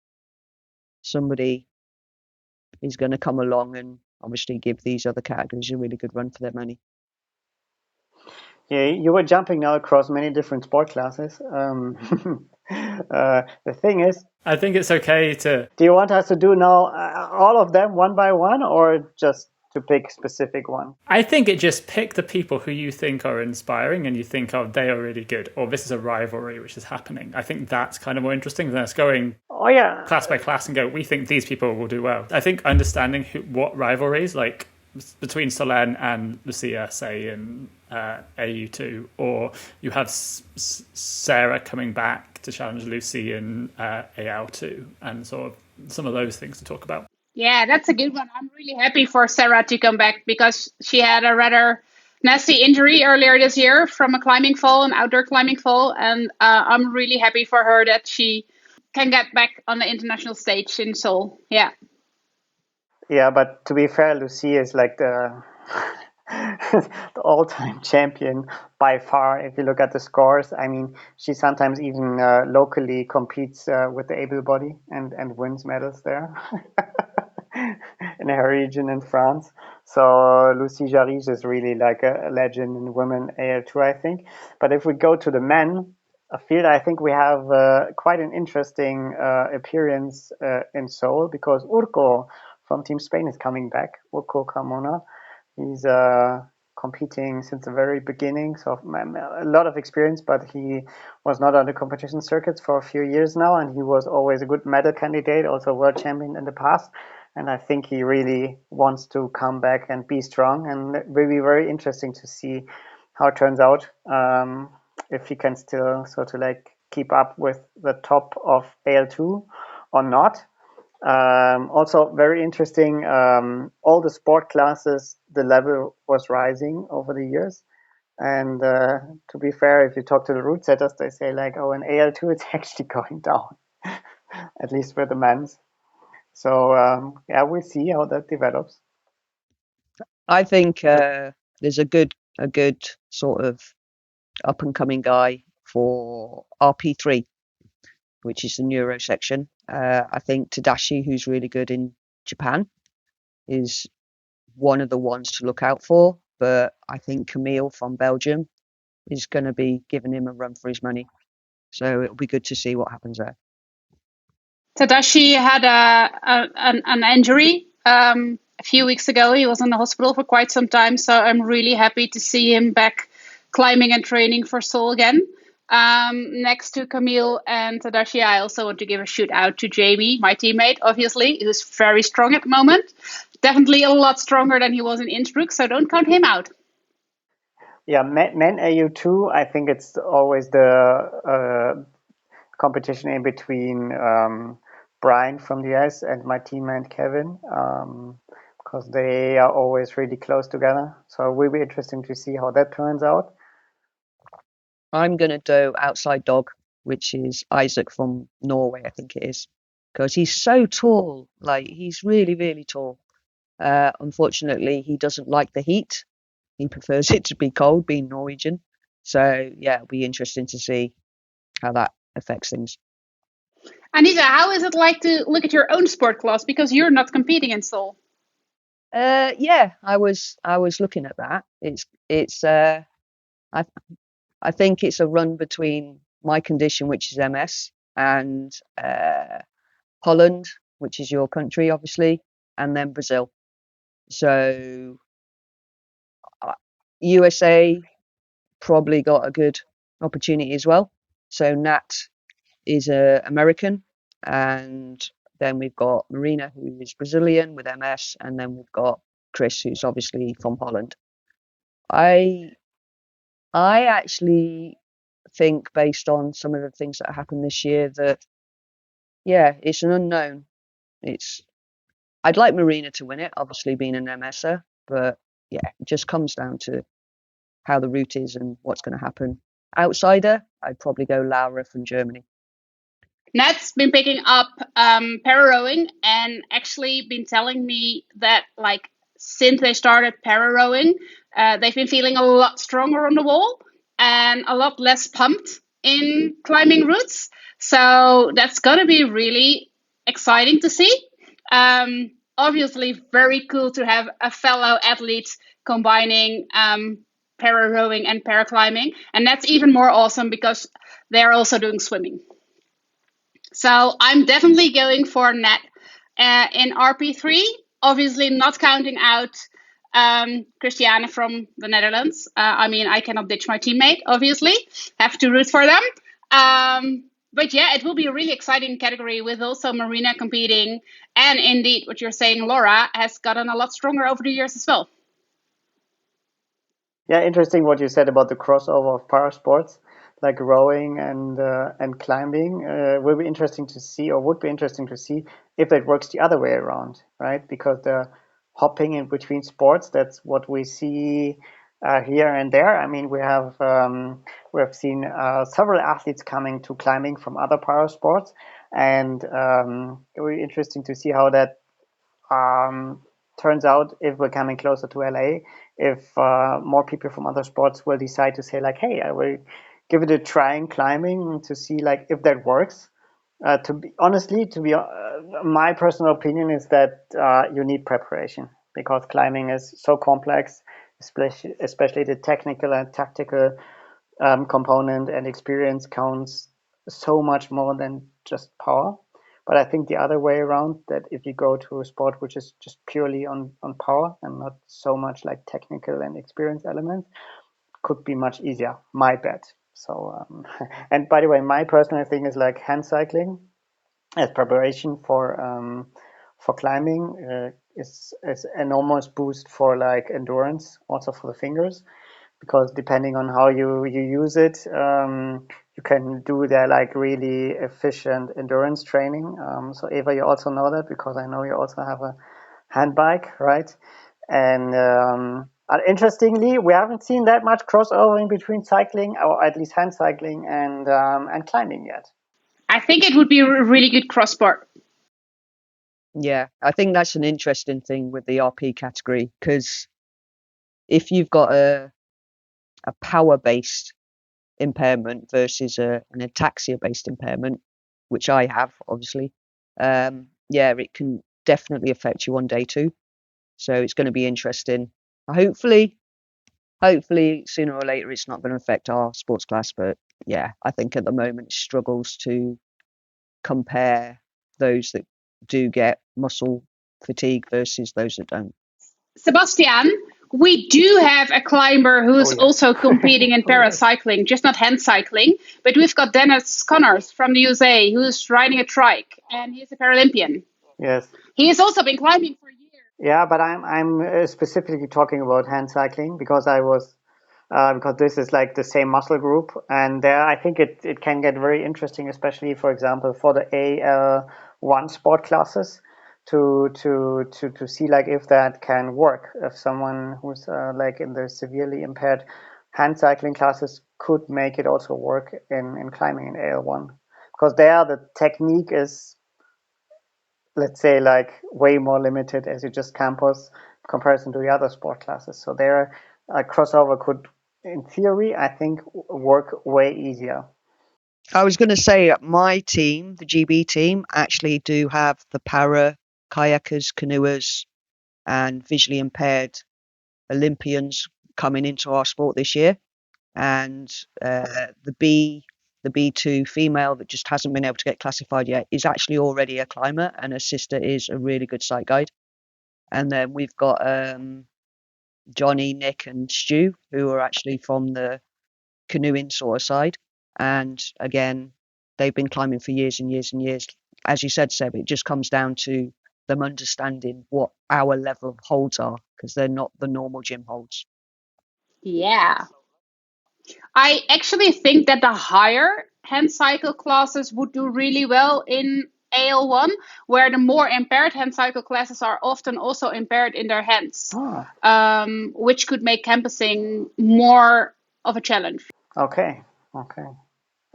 somebody is going to come along and obviously give these other categories a really good run for their money. Yeah, you were jumping now across many different sport classes. The thing is, I think it's okay to... Do you want us to do now all of them one by one, or just to pick specific one? I think it just pick the people who you think are inspiring and you think, oh, they are really good, or this is a rivalry which is happening. I think that's kind of more interesting than us going class by class and go, we think these people will do well. I think understanding what rivalries, like between Solène and Lucia, say in AU2, or you have Sarah coming back to challenge Lucy in AL2, and sort of some of those things to talk about. Yeah, that's a good one. I'm really happy for Sarah to come back because she had a rather nasty injury earlier this year from a climbing fall, an outdoor climbing fall. And I'm really happy for her that she can get back on the international stage in Seoul. Yeah. Yeah, but to be fair, Lucy is like the the all-time champion by far. If you look at the scores, I mean, she sometimes even locally competes with the able body and wins medals there in her region in France. So Lucy Jarige is really like a legend in women AL2, I think. But if we go to the men, a field, I think we have quite an interesting appearance in Seoul, because Urko from Team Spain is coming back. Urko Carmona. He's competing since the very beginning, so a lot of experience, but he was not on the competition circuits for a few years now, and he was always a good medal candidate, also world champion in the past. And I think he really wants to come back and be strong, and it will be very interesting to see how it turns out, if he can still sort of like keep up with the top of AL2 or not. Also very interesting, all the sport classes, the level was rising over the years. And to be fair, if you talk to the route setters, they say like, oh, in AL2 it's actually going down, at least for the men's. So yeah, we'll see how that develops. I think there's a good sort of up and coming guy for RP3, which is the neuro section. I think Tadashi, who's really good in Japan, is one of the ones to look out for. But I think Camille from Belgium is going to be giving him a run for his money. So it'll be good to see what happens there. Tadashi had an injury a few weeks ago. He was in the hospital for quite some time, so I'm really happy to see him back climbing and training for Seoul again. Next to Camille and Tadashi, I also want to give a shout out to Jamie, my teammate, obviously, who's very strong at the moment. Definitely a lot stronger than he was in Innsbruck, so don't count him out. Yeah, men AU2, I think it's always the competition in between Brian from the US and my teammate Kevin, because they are always really close together. So it will be interesting to see how that turns out. I'm going to do outside dog, which is Isaac from Norway, I think it is, because he's so tall. Like, he's really, really tall. Unfortunately, he doesn't like the heat. He prefers it to be cold, being Norwegian. So, yeah, it'll be interesting to see how that affects things. Anita, how is it like to look at your own sport class, because you're not competing in Seoul? Yeah, I was looking at that. I think it's a run between my condition, which is MS, and Holland, which is your country, obviously, and then Brazil. So USA probably got a good opportunity as well. So Nat is American, and then we've got Marina, who is Brazilian with MS, and then we've got Chris, who's obviously from Holland. I actually think, based on some of the things that happened this year, that yeah, it's an unknown. I'd like Marina to win it, obviously being an MSer, but yeah, it just comes down to how the route is and what's going to happen. Outsider, I'd probably go Laura from Germany. Nat's been picking up para rowing and actually been telling me that, like, since they started para rowing, they've been feeling a lot stronger on the wall and a lot less pumped in climbing routes. So that's going to be really exciting to see. Obviously, very cool to have a fellow athlete combining para rowing and para climbing. And that's even more awesome because they're also doing swimming. So I'm definitely going for Nat in RP3. Obviously, not counting out Christiane from the Netherlands. I mean, I cannot ditch my teammate, obviously. Have to root for them. But yeah, it will be a really exciting category with also Marina competing. And indeed, what you're saying, Laura, has gotten a lot stronger over the years as well. Yeah, interesting what you said about the crossover of para sports, like rowing and climbing. Will be interesting to see, or would be interesting to see, if it works the other way around, right? Because the hopping in between sports, that's what we see here and there. I mean, we have seen several athletes coming to climbing from other para sports, and it will be interesting to see how that turns out if we're coming closer to LA. If more people from other sports will decide to say like, hey, I will give it a try in climbing to see like if that works. My personal opinion is that you need preparation because climbing is so complex, especially the technical and tactical component, and experience counts so much more than just power. But I think the other way around, that if you go to a sport which is just purely on power and not so much like technical and experience elements, could be much easier. My bet. So, and by the way, my personal thing is like hand cycling as preparation for climbing is an enormous boost for like endurance, also for the fingers, because depending on how you use it, you can do that like really efficient endurance training. So Eva, you also know that because I know you also have a hand bike, right? And interestingly, we haven't seen that much crossover in between cycling, or at least hand cycling, and climbing yet. I think it would be a really good cross sport. Yeah, I think that's an interesting thing with the RP category, because if you've got a power-based impairment versus an ataxia-based impairment, which I have, obviously, it can definitely affect you on day two. So it's going to be interesting. Hopefully, sooner or later, it's not going to affect our sports class. But yeah, I think at the moment it struggles to compare those that do get muscle fatigue versus those that don't. Sebastian, we do have a climber who's also competing in paracycling, just not hand cycling. But we've got Dennis Connors from the USA who's riding a trike, and he's a Paralympian. Yes. He has also been climbing for years. Yeah, but I'm specifically talking about hand cycling because because this is like the same muscle group, and there I think it can get very interesting, especially for example for the AL1 sport classes, to see like if that can work, if someone who's like in the severely impaired hand cycling classes could make it also work in climbing in AL1, because there the technique is, let's say, like way more limited as you just campus comparison to the other sport classes. So there a crossover could, in theory, I think, work way easier. I was going to say my team, the GB team, actually do have the para kayakers, canoers, and visually impaired Olympians coming into our sport this year. And the B2 female that just hasn't been able to get classified yet is actually already a climber, and her sister is a really good sight guide. And then we've got Johnny, Nick, and Stu, who are actually from the canoeing sort of side. And again, they've been climbing for years and years and years. As you said, Seb, it just comes down to them understanding what our level of holds are, because they're not the normal gym holds. Yeah. I actually think that the higher hand cycle classes would do really well in AL1, where the more impaired hand cycle classes are often also impaired in their hands, which could make campusing more of a challenge. Okay.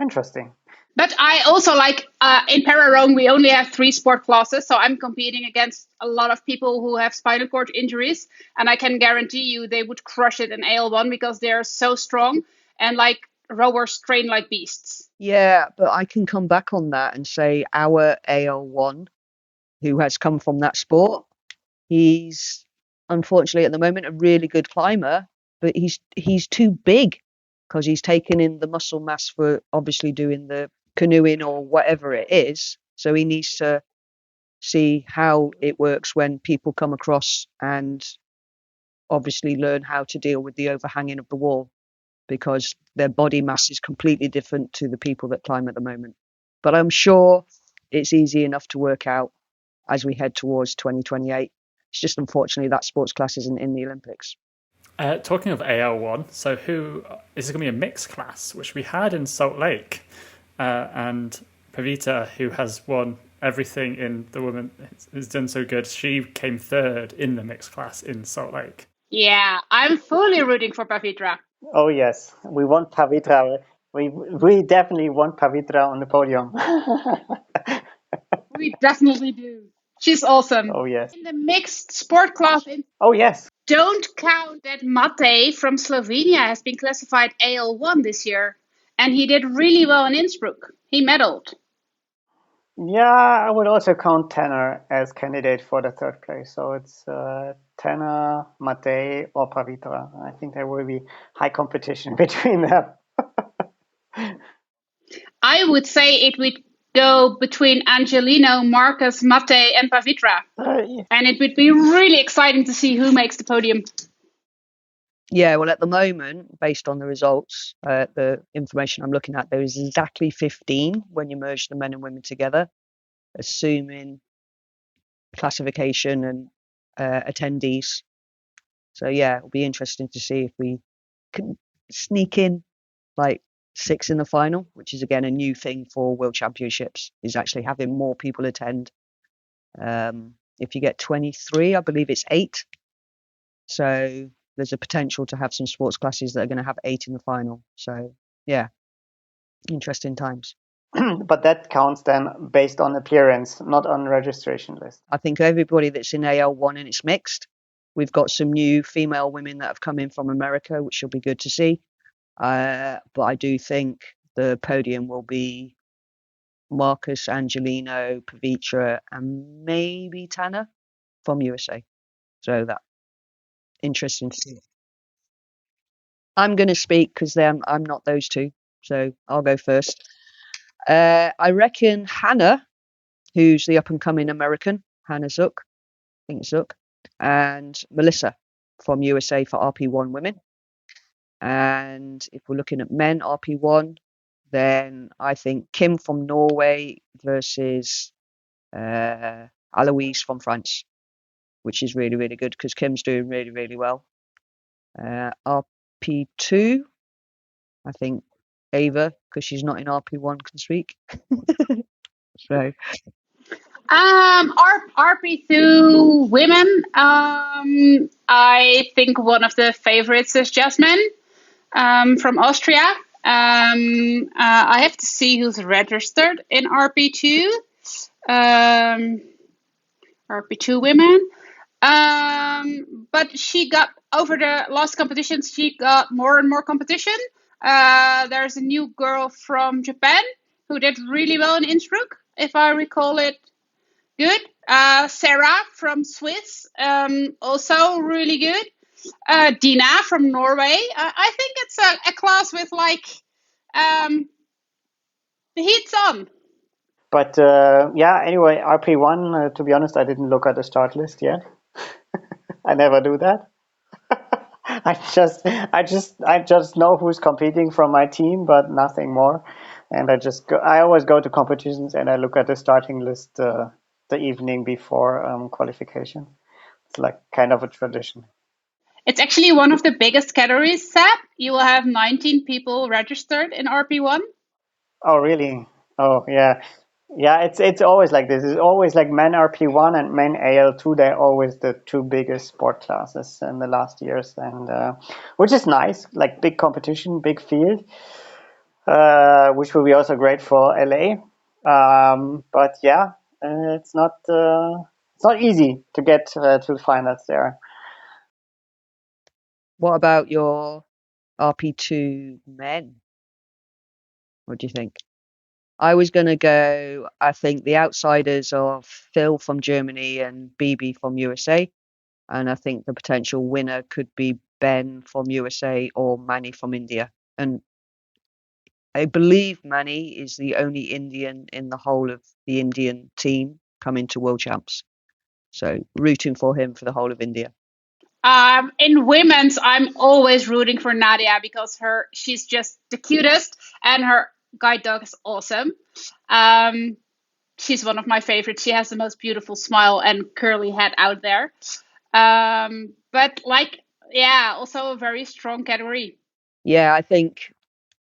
Interesting. But I also like in Pararong, we only have 3 sport classes. So I'm competing against a lot of people who have spinal cord injuries. And I can guarantee you they would crush it in AL1 because they're so strong and like rowers train like beasts. Yeah, but I can come back on that and say our AL1, who has come from that sport, he's unfortunately at the moment a really good climber, but he's too big because he's taken in the muscle mass for obviously doing the canoeing or whatever it is. So he needs to see how it works when people come across and obviously learn how to deal with the overhanging of the wall, because their body mass is completely different to the people that climb at the moment. But I'm sure it's easy enough to work out as we head towards 2028. It's just unfortunately that sports class isn't in the Olympics. Talking of AL1, so who is it going to be a mixed class, which we had in Salt Lake, and Pavitra, who has won everything in the women, has done so good. She came third in the mixed class in Salt Lake. Yeah, I'm fully rooting for Pavitra. Oh yes, we want Pavitra. We definitely want Pavitra on the podium. We definitely do. She's awesome. Oh yes. In the mixed sport class, Oh yes. don't count that Mate from Slovenia has been classified AL1 this year, and he did really well in Innsbruck. He medaled. Yeah, I would also count Tanner as candidate for the third place. So it's Tanner, Matej, or Pavitra. I think there will be high competition between them. I would say it would go between Angelino, Marcus, Mate, and Pavitra. Yeah. And it would be really exciting to see who makes the podium. Yeah, well, at the moment, based on the results, the information I'm looking at, there is exactly 15 when you merge the men and women together, assuming classification and attendees. So yeah, it'll be interesting to see if we can sneak in like 6 in the final, which is again a new thing for World Championships, is actually having more people attend. If you get 23, I believe it's 8. So there's a potential to have some sports classes that are going to have 8 in the final. So yeah, interesting times. But that counts then based on appearance, not on registration list. I think everybody that's in AL1 and it's mixed. We've got some new female women that have come in from America, which will be good to see. But I do think the podium will be Marcus, Angelino, Pavitra, and maybe Tanner from USA. So that interesting to see. I'm going to speak because I'm not those two, so I'll go first. I reckon Hannah, who's the up and coming American, Hannah Zook, I think it's Zook, and Melissa from USA for RP1 women. And if we're looking at men RP1, then I think Kim from Norway versus Aloise from France, which is really, really good because Kim's doing really, really well. RP2, I think Eva, because she's not in RP1, can speak. So RP2 women. I think one of the favorites is Jasmine from Austria. I have to see who's registered in RP2. RP2 women. But she got, over the last competitions, she got more and more competition. There's a new girl from Japan who did really well in Innsbruck, if I recall it good. Sarah from Swiss, also really good. Dina from Norway. I think it's a class with like the heat's on. But yeah, anyway, RP1, to be honest, I didn't look at the start list yet. I never do that. I just know who's competing from my team, but nothing more. And I always go to competitions and I look at the starting list the evening before qualification. It's like kind of a tradition. It's actually one of the biggest categories, Seb. You will have 19 people registered in RP1. Oh, really? Oh, yeah. Yeah, it's always like this. It's always like men RP1 and men AL2. They're always the two biggest sport classes in the last years, and which is nice. Like big competition, big field, which will be also great for LA. But yeah, it's not easy to get to the finals there. what about your RP2 men? What do you think? I was going to go, I think, the outsiders of Phil from Germany and BB from USA. And I think the potential winner could be Ben from USA or Manny from India. And I believe Manny is the only Indian in the whole of the Indian team coming to World Champs. So rooting for him for the whole of India. In women's, I'm always rooting for Nadia because she's just the cutest and her guide dog is awesome. She's one of my favorites. She has the most beautiful smile and curly head out there. But also a very strong category. Yeah, I think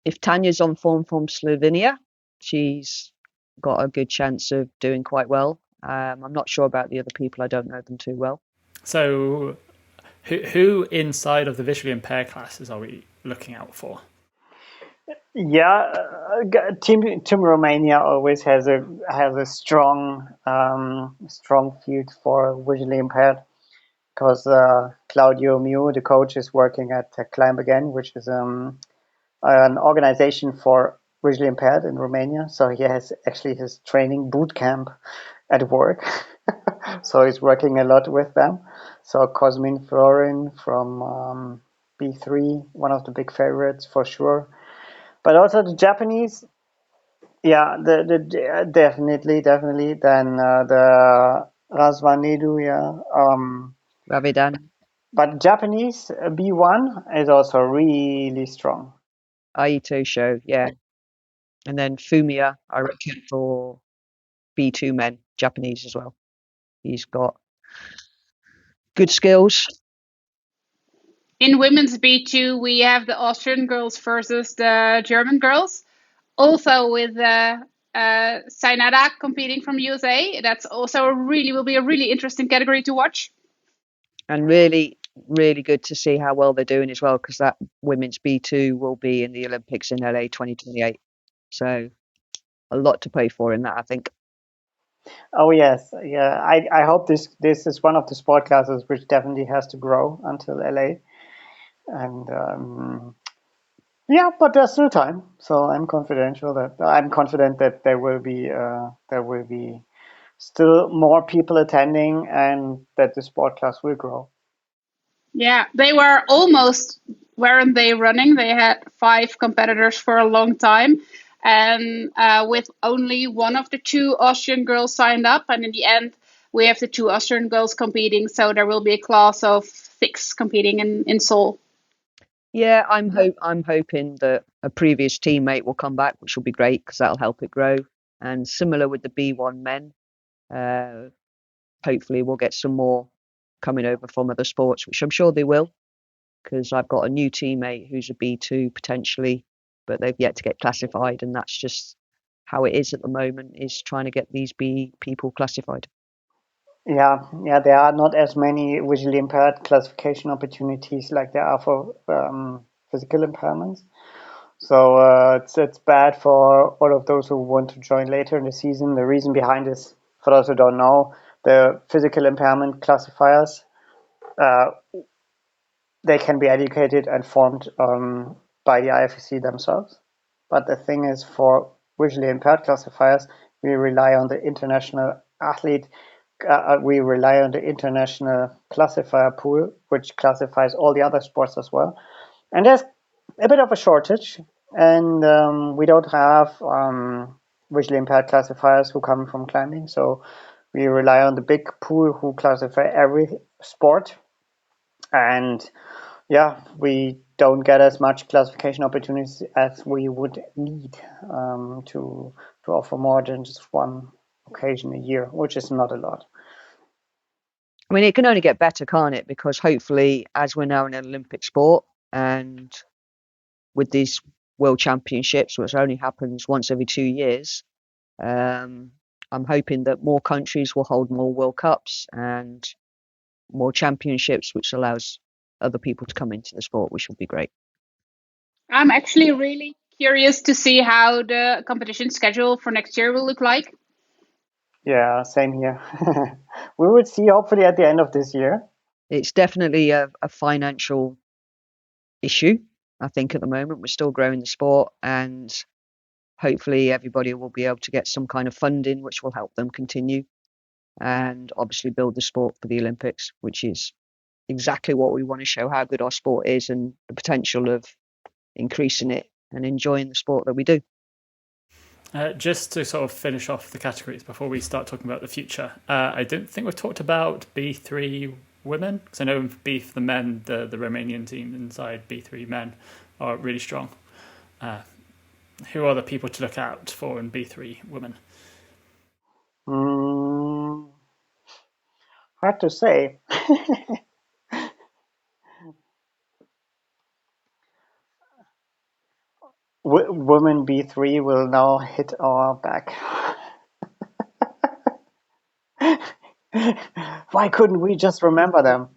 if Tanya's on form from Slovenia, she's got a good chance of doing quite well. I'm not sure about the other people. I don't know them too well. So Who inside of the visually impaired classes are we looking out for? Yeah, Team Romania always has a strong strong field for visually impaired, because Claudio Miu, the coach, is working at Climb Again, which is an organization for visually impaired in Romania. So he has actually his training boot camp at work. So he's working a lot with them. So Cosmin Florin from B3, one of the big favorites for sure. But also the Japanese, yeah, definitely. Then the Razvanedu, yeah. Ravidan, But Japanese B1 is also really strong. Aito Show, yeah. And then Fumiya, I reckon, for B2 men, Japanese as well. He's got good skills. In women's B2, we have the Austrian girls versus the German girls. Also with Sainada competing from USA. That's also will be a really interesting category to watch. And really, really good to see how well they're doing as well, because that women's B2 will be in the Olympics in LA 2028. So a lot to play for in that, I think. Oh yes, yeah. I hope this is one of the sport classes which definitely has to grow until LA, and yeah, but there's still time, so I'm confident that there will be still more people attending, and that the sport class will grow. Yeah, they were almost, weren't they, running? They had 5 competitors for a long time, and with only one of the 2 Austrian girls signed up, and in the end, we have the 2 Austrian girls competing, so there will be a class of 6 competing in Seoul. Yeah, I'm hoping that a previous teammate will come back, which will be great because that'll help it grow. And similar with the B1 men, hopefully we'll get some more coming over from other sports, which I'm sure they will, because I've got a new teammate who's a B2 potentially, but they've yet to get classified, and that's just how it is at the moment, is trying to get these B people classified. Yeah, there are not as many visually impaired classification opportunities like there are for physical impairments. So it's bad for all of those who want to join later in the season. The reason behind this, for those who don't know, the physical impairment classifiers, they can be educated and formed by the IFSC themselves. But the thing is, for visually impaired classifiers, we rely on the international athlete. We rely on the international classifier pool, which classifies all the other sports as well. And there's a bit of a shortage, and we don't have visually impaired classifiers who come from climbing. So we rely on the big pool who classify every sport. And yeah, we don't get as much classification opportunities as we would need to offer more than just one occasion a year, which is not a lot. I mean, it can only get better, can't it? Because hopefully, as we're now in an Olympic sport, and with these World Championships, which only happens once every 2 years, I'm hoping that more countries will hold more World Cups and more championships, which allows other people to come into the sport, which would be great. I'm actually really curious to see how the competition schedule for next year will look like. Yeah, same here. We will see hopefully at the end of this year. It's definitely a financial issue. I think at the moment we're still growing the sport, and hopefully everybody will be able to get some kind of funding which will help them continue and obviously build the sport for the Olympics, which is exactly what we want to show, how good our sport is and the potential of increasing it and enjoying the sport that we do. Just to sort of finish off the categories before we start talking about the future, I don't think we've talked about B3 women, because I know B for the men, the Romanian team inside B3 men are really strong. Who are the people to look out for in B3 women? Hard to say. Women B3 will now hit our back. Why couldn't we just remember them?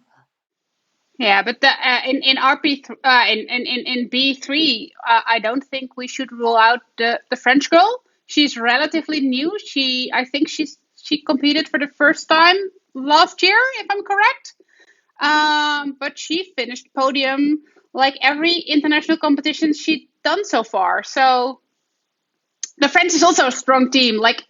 Yeah, but in in B3, I don't think we should rule out the French girl. She's relatively new. I think she competed for the first time last year, if I'm correct. But she finished podium like every international competition she'd done so far. So the French is also a strong team. Like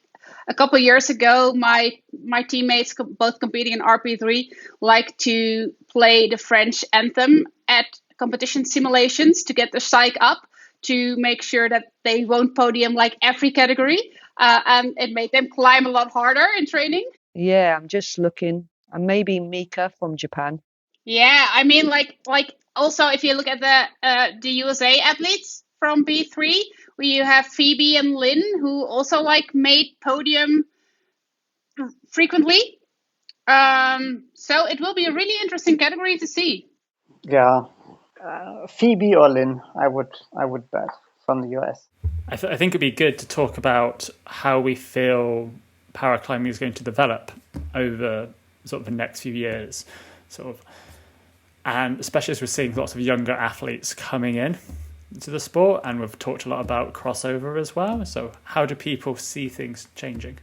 a couple of years ago, my teammates, both competing in RP3, like to play the French anthem at competition simulations to get the psych up, to make sure that they won't podium like every category, and it made them climb a lot harder in training. Yeah, I'm just looking, and maybe Mika from Japan. Yeah, I mean, like also if you look at the USA athletes from B3, where you have Phoebe and Lynn, who also like made podium frequently. So it will be a really interesting category to see. Yeah, Phoebe or Lynn, I would bet from the US. I think it'd be good to talk about how we feel paraclimbing is going to develop over sort of the next few years, sort of, and especially as we're seeing lots of younger athletes coming in to the sport, and we've talked a lot about crossover as well. So how do people see things changing?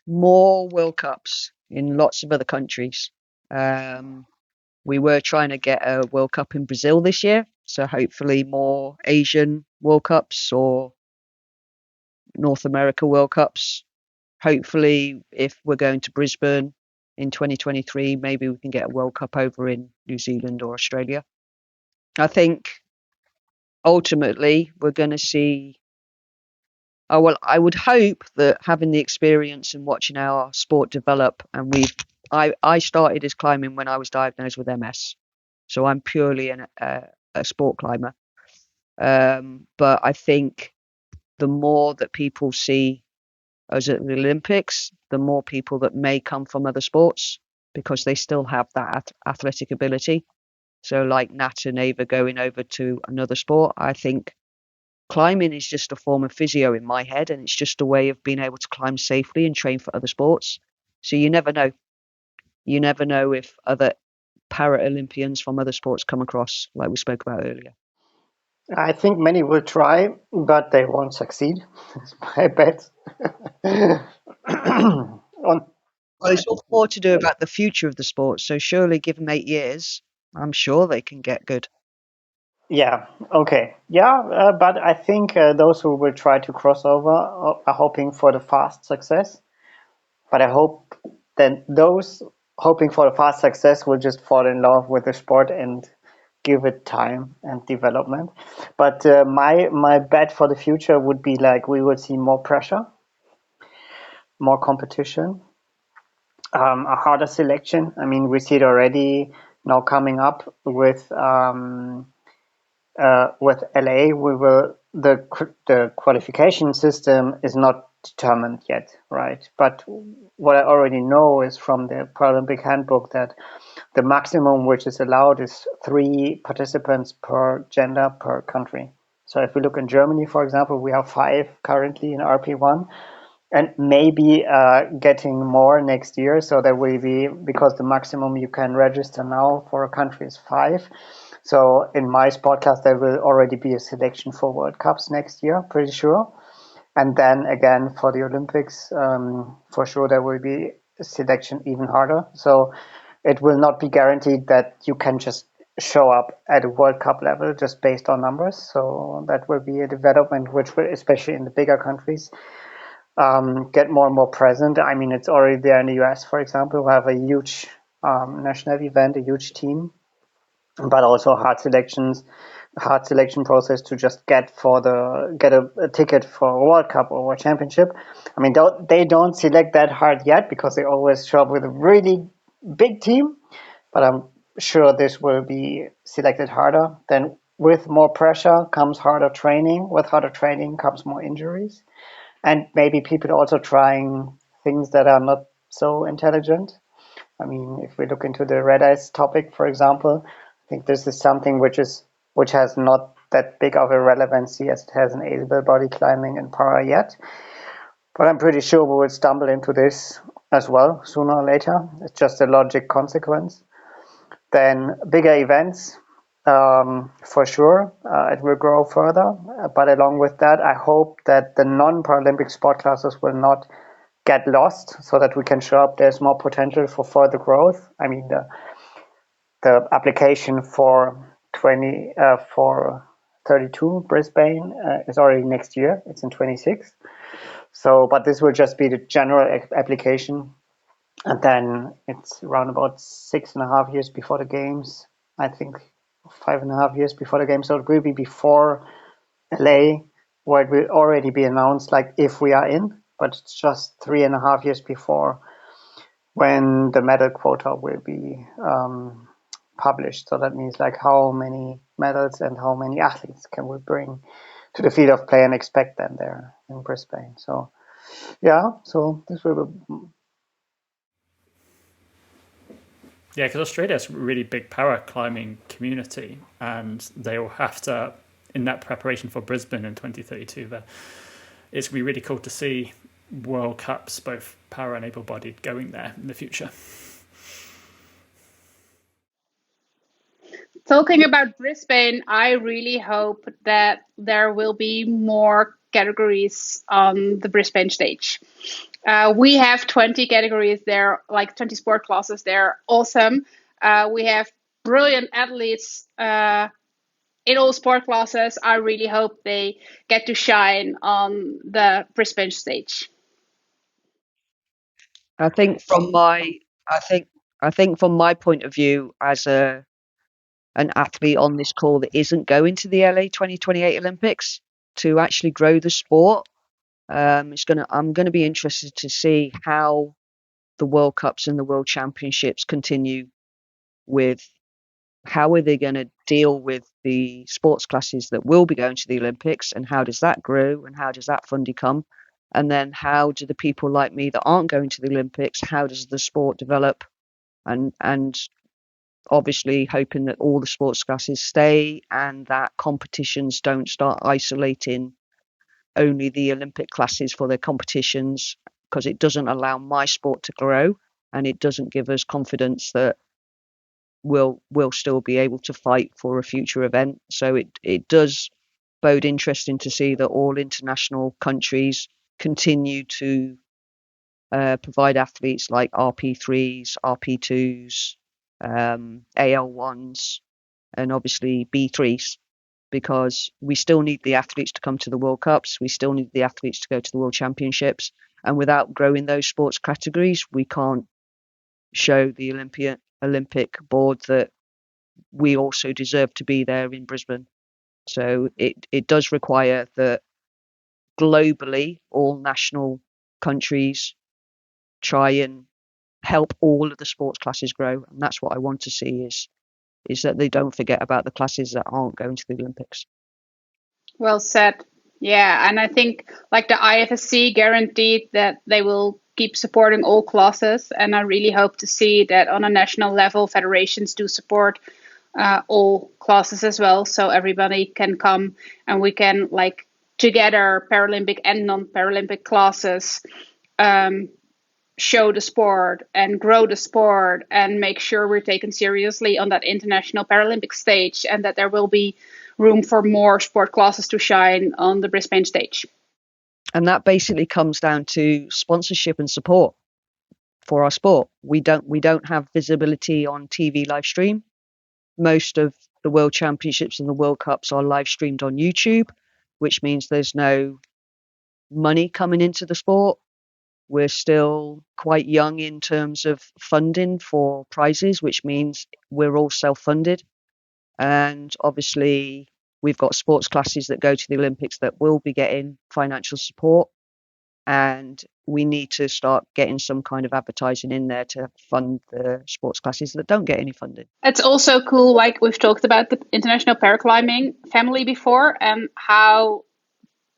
More World Cups in lots of other countries. We were trying to get a World Cup in Brazil this year, so hopefully more Asian World Cups or North America World Cups. Hopefully, if we're going to Brisbane in 2023, maybe we can get a World Cup over in New Zealand or Australia. I think ultimately we're going to see. Oh, well, I would hope that having the experience and watching our sport develop, and I started as climbing when I was diagnosed with MS, so I'm purely a sport climber. But I think the more that people see us at the Olympics, the more people that may come from other sports, because they still have that athletic ability. So like Nat and Eva going over to another sport, I think climbing is just a form of physio in my head, and it's just a way of being able to climb safely and train for other sports. So you never know. You never know if other Paralympians from other sports come across, like we spoke about earlier. I think many will try, but they won't succeed. That's my bet. Well, it's all more to do about the future of the sport. So surely, give them 8 years, I'm sure they can get good. Yeah, okay. Yeah, but I think those who will try to cross over are hoping for the fast success. But I hope that those hoping for the fast success will just fall in love with the sport and give it time and development. But my bet for the future would be like we will see more pressure, more competition, a harder selection. I mean, we see it already now coming up with LA. The qualification system is not determined yet, right? But what I already know is from the Paralympic handbook that the maximum which is allowed is 3 participants per gender per country. So if we look in Germany, for example, we have 5 currently in RP1, and maybe getting more next year. So there will be, because the maximum you can register now for a country is 5. So in my podcast, there will already be a selection for World Cups next year, pretty sure. And then again for the Olympics, for sure there will be a selection even harder. So it will not be guaranteed that you can just show up at a World Cup level just based on numbers. So that will be a development which will, especially in the bigger countries, get more and more present. I mean, it's already there in the US, for example, we have a huge national event, a huge team, but also hard selection process to just get a ticket for a World Cup or a championship. I mean, they don't select that hard yet because they always show up with a really big team, but I'm sure this will be selected harder. Then with more pressure comes harder training. With harder training comes more injuries. And maybe people also trying things that are not so intelligent. I mean, if we look into the red eyes topic, for example, I think this is something which has not that big of a relevancy as it has in able body climbing and para yet. But I'm pretty sure we will stumble into this as well sooner or later. It's just a logic consequence. Then bigger events, for sure, it will grow further. But along with that, I hope that the non-Paralympic sport classes will not get lost, so that we can show up there's more potential for further growth. I mean, the application for 32 Brisbane is already next year. It's in 26. So, but this will just be the general application. And then it's around about 6.5 years before the games. I think 5.5 years before the games. So it will be before LA, where it will already be announced, like if we are in, but it's just 3.5 years before when the medal quota will be published. So that means like how many medals and how many athletes can we bring to the field of play and expect them there in Brisbane. So yeah, so this will be. Yeah, because Australia's a really big para climbing community, and they will have to, in that preparation for Brisbane in 2032, it's going to be really cool to see World Cups, both para and able-bodied, going there in the future. Talking about Brisbane, I really hope that there will be more categories on the Brisbane stage. We have 20 categories there, like 20 sport classes. They're awesome. We have brilliant athletes in all sport classes. I really hope they get to shine on the Brisbane stage. I think from my point of view as an athlete on this call that isn't going to the LA 2028 Olympics, to actually grow the sport, I'm gonna be interested to see how the World Cups and the World Championships continue with. How are they going to deal with the sports classes that will be going to the Olympics, and how does that grow, and how does that funding come? And then how do the people like me that aren't going to the Olympics, how does the sport develop? And obviously hoping that all the sports classes stay and that competitions don't start isolating only the Olympic classes for their competitions, because it doesn't allow my sport to grow, and it doesn't give us confidence that we'll still be able to fight for a future event. So it does bode interesting to see that all international countries continue to provide athletes like RP3s, RP2s, AL1s, and obviously B3s, because we still need the athletes to come to the World Cups. We still need the athletes to go to the World Championships. And without growing those sports categories, we can't show the Olympic board that we also deserve to be there in Brisbane. So it does require that globally all national countries try and help all of the sports classes grow. And that's what I want to see is that they don't forget about the classes that aren't going to the Olympics. Well said. Yeah, and I think like the IFSC guaranteed that they will keep supporting all classes, and I really hope to see that on a national level federations do support all classes as well, so everybody can come and we can, like, together, Paralympic and non-Paralympic classes, show the sport and grow the sport and make sure we're taken seriously on that international Paralympic stage, and that there will be room for more sport classes to shine on the Brisbane stage. And that basically comes down to sponsorship and support for our sport. We don't have visibility on TV live stream. Most of the World Championships and the World Cups are live streamed on YouTube, which means there's no money coming into the sport. We're still quite young in terms of funding for prizes, which means we're all self-funded. And obviously, we've got sports classes that go to the Olympics that will be getting financial support. And we need to start getting some kind of advertising in there to fund the sports classes that don't get any funding. It's also cool, like we've talked about the International Paraclimbing family before and how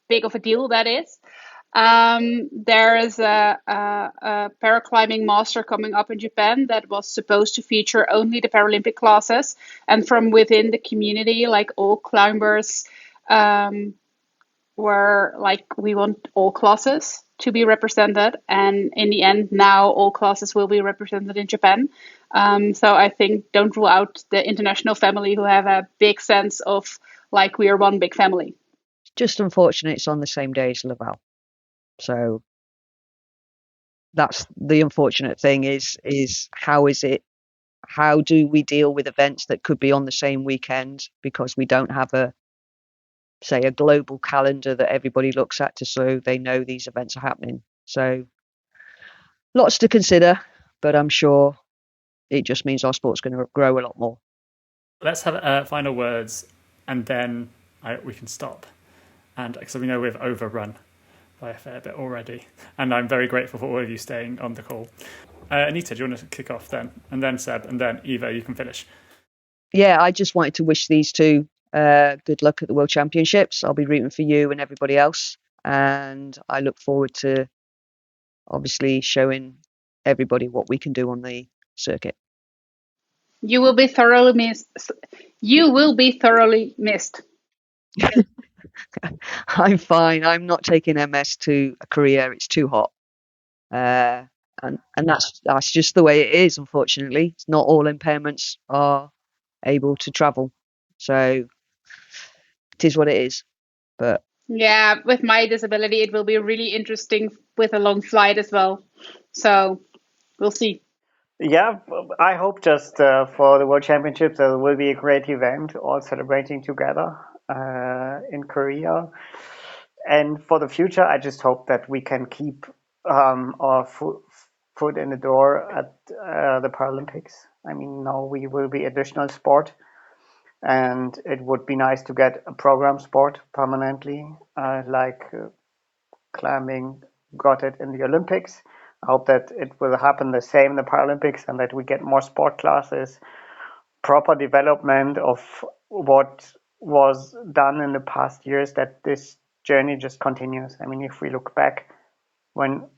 big of a deal that is. There is a paraclimbing master coming up in Japan that was supposed to feature only the Paralympic classes, and from within the community, like all climbers where like we want all classes to be represented, and in the end now all classes will be represented in Japan. So I think don't rule out the international family who have a big sense of like we are one big family. Just unfortunate it's on the same day as Laval. So that's the unfortunate thing is how do we deal with events that could be on the same weekend, because we don't have a global calendar that everybody looks at so they know these events are happening. So lots to consider, but I'm sure it just means our sport's going to grow a lot more. Let's have final words, and then we can stop. And because we know we've overrun by a fair bit already, and I'm very grateful for all of you staying on the call. Anita, do you want to kick off then? And then Seb, and then Eva, you can finish. Yeah, I just wanted to wish these two good luck at the World Championships. I'll be rooting for you and everybody else, and I look forward to obviously showing everybody what we can do on the circuit. You will be thoroughly missed. You will be thoroughly missed. I'm fine. I'm not taking MS to Korea. It's too hot. And that's just the way it is, unfortunately. Not all impairments are able to travel. So it is what it is. But yeah, with my disability, it will be really interesting with a long flight as well. So we'll see. Yeah, I hope just for the World Championships there will be a great event, all celebrating together in Korea. And for the future, I just hope that we can keep our foot in the door at the Paralympics. I mean, now we will be additional sport, and it would be nice to get a program sport permanently, like climbing got it in the Olympics. I hope that it will happen the same in the Paralympics, and that we get more sport classes, proper development of what was done in the past years, that this journey just continues. I mean, if we look back when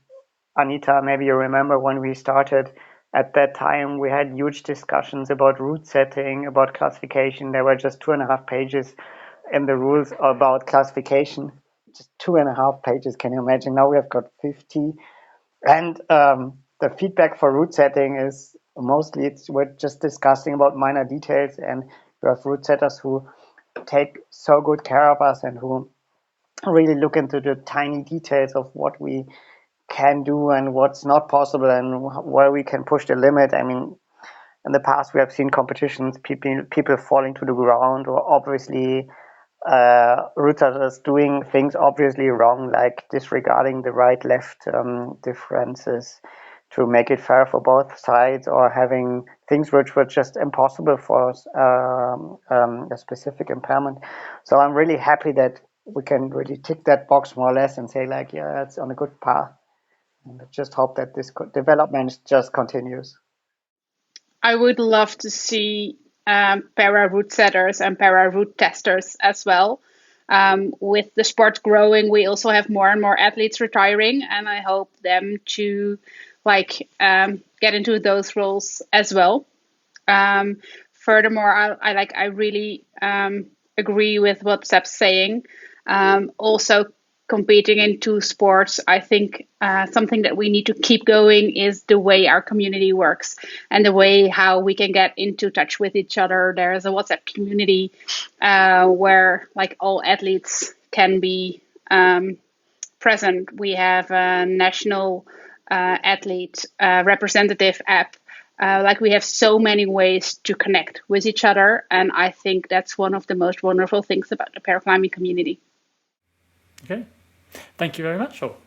Anita, maybe you remember when we started, at that time we had huge discussions about route setting, about classification. There were just 2.5 pages in the rules about classification. Just 2.5 pages. Can you imagine? Now we have got 50. And the feedback for route setting is mostly we're just discussing about minor details, and we have route setters who take so good care of us and who really look into the tiny details of what we can do and what's not possible and where we can push the limit. I mean, in the past we have seen competitions, people falling to the ground, or obviously routers doing things obviously wrong, like disregarding the right-left differences to make it fair for both sides, or having things which were just impossible for a specific impairment. So I'm really happy that we can really tick that box more or less and say like, yeah, it's on a good path. And I just hope that this development just continues. I would love to see para route setters and para route testers as well. With the sport growing, we also have more and more athletes retiring, and I hope them to get into those roles as well. Furthermore, I really agree with what Seb's saying. Also, competing in two sports, I think something that we need to keep going is the way our community works and the way how we can get into touch with each other. There is a WhatsApp community where like all athletes can be present. We have a national athlete representative app. We have so many ways to connect with each other, and I think that's one of the most wonderful things about the paraclimbing community. Okay, thank you very much all.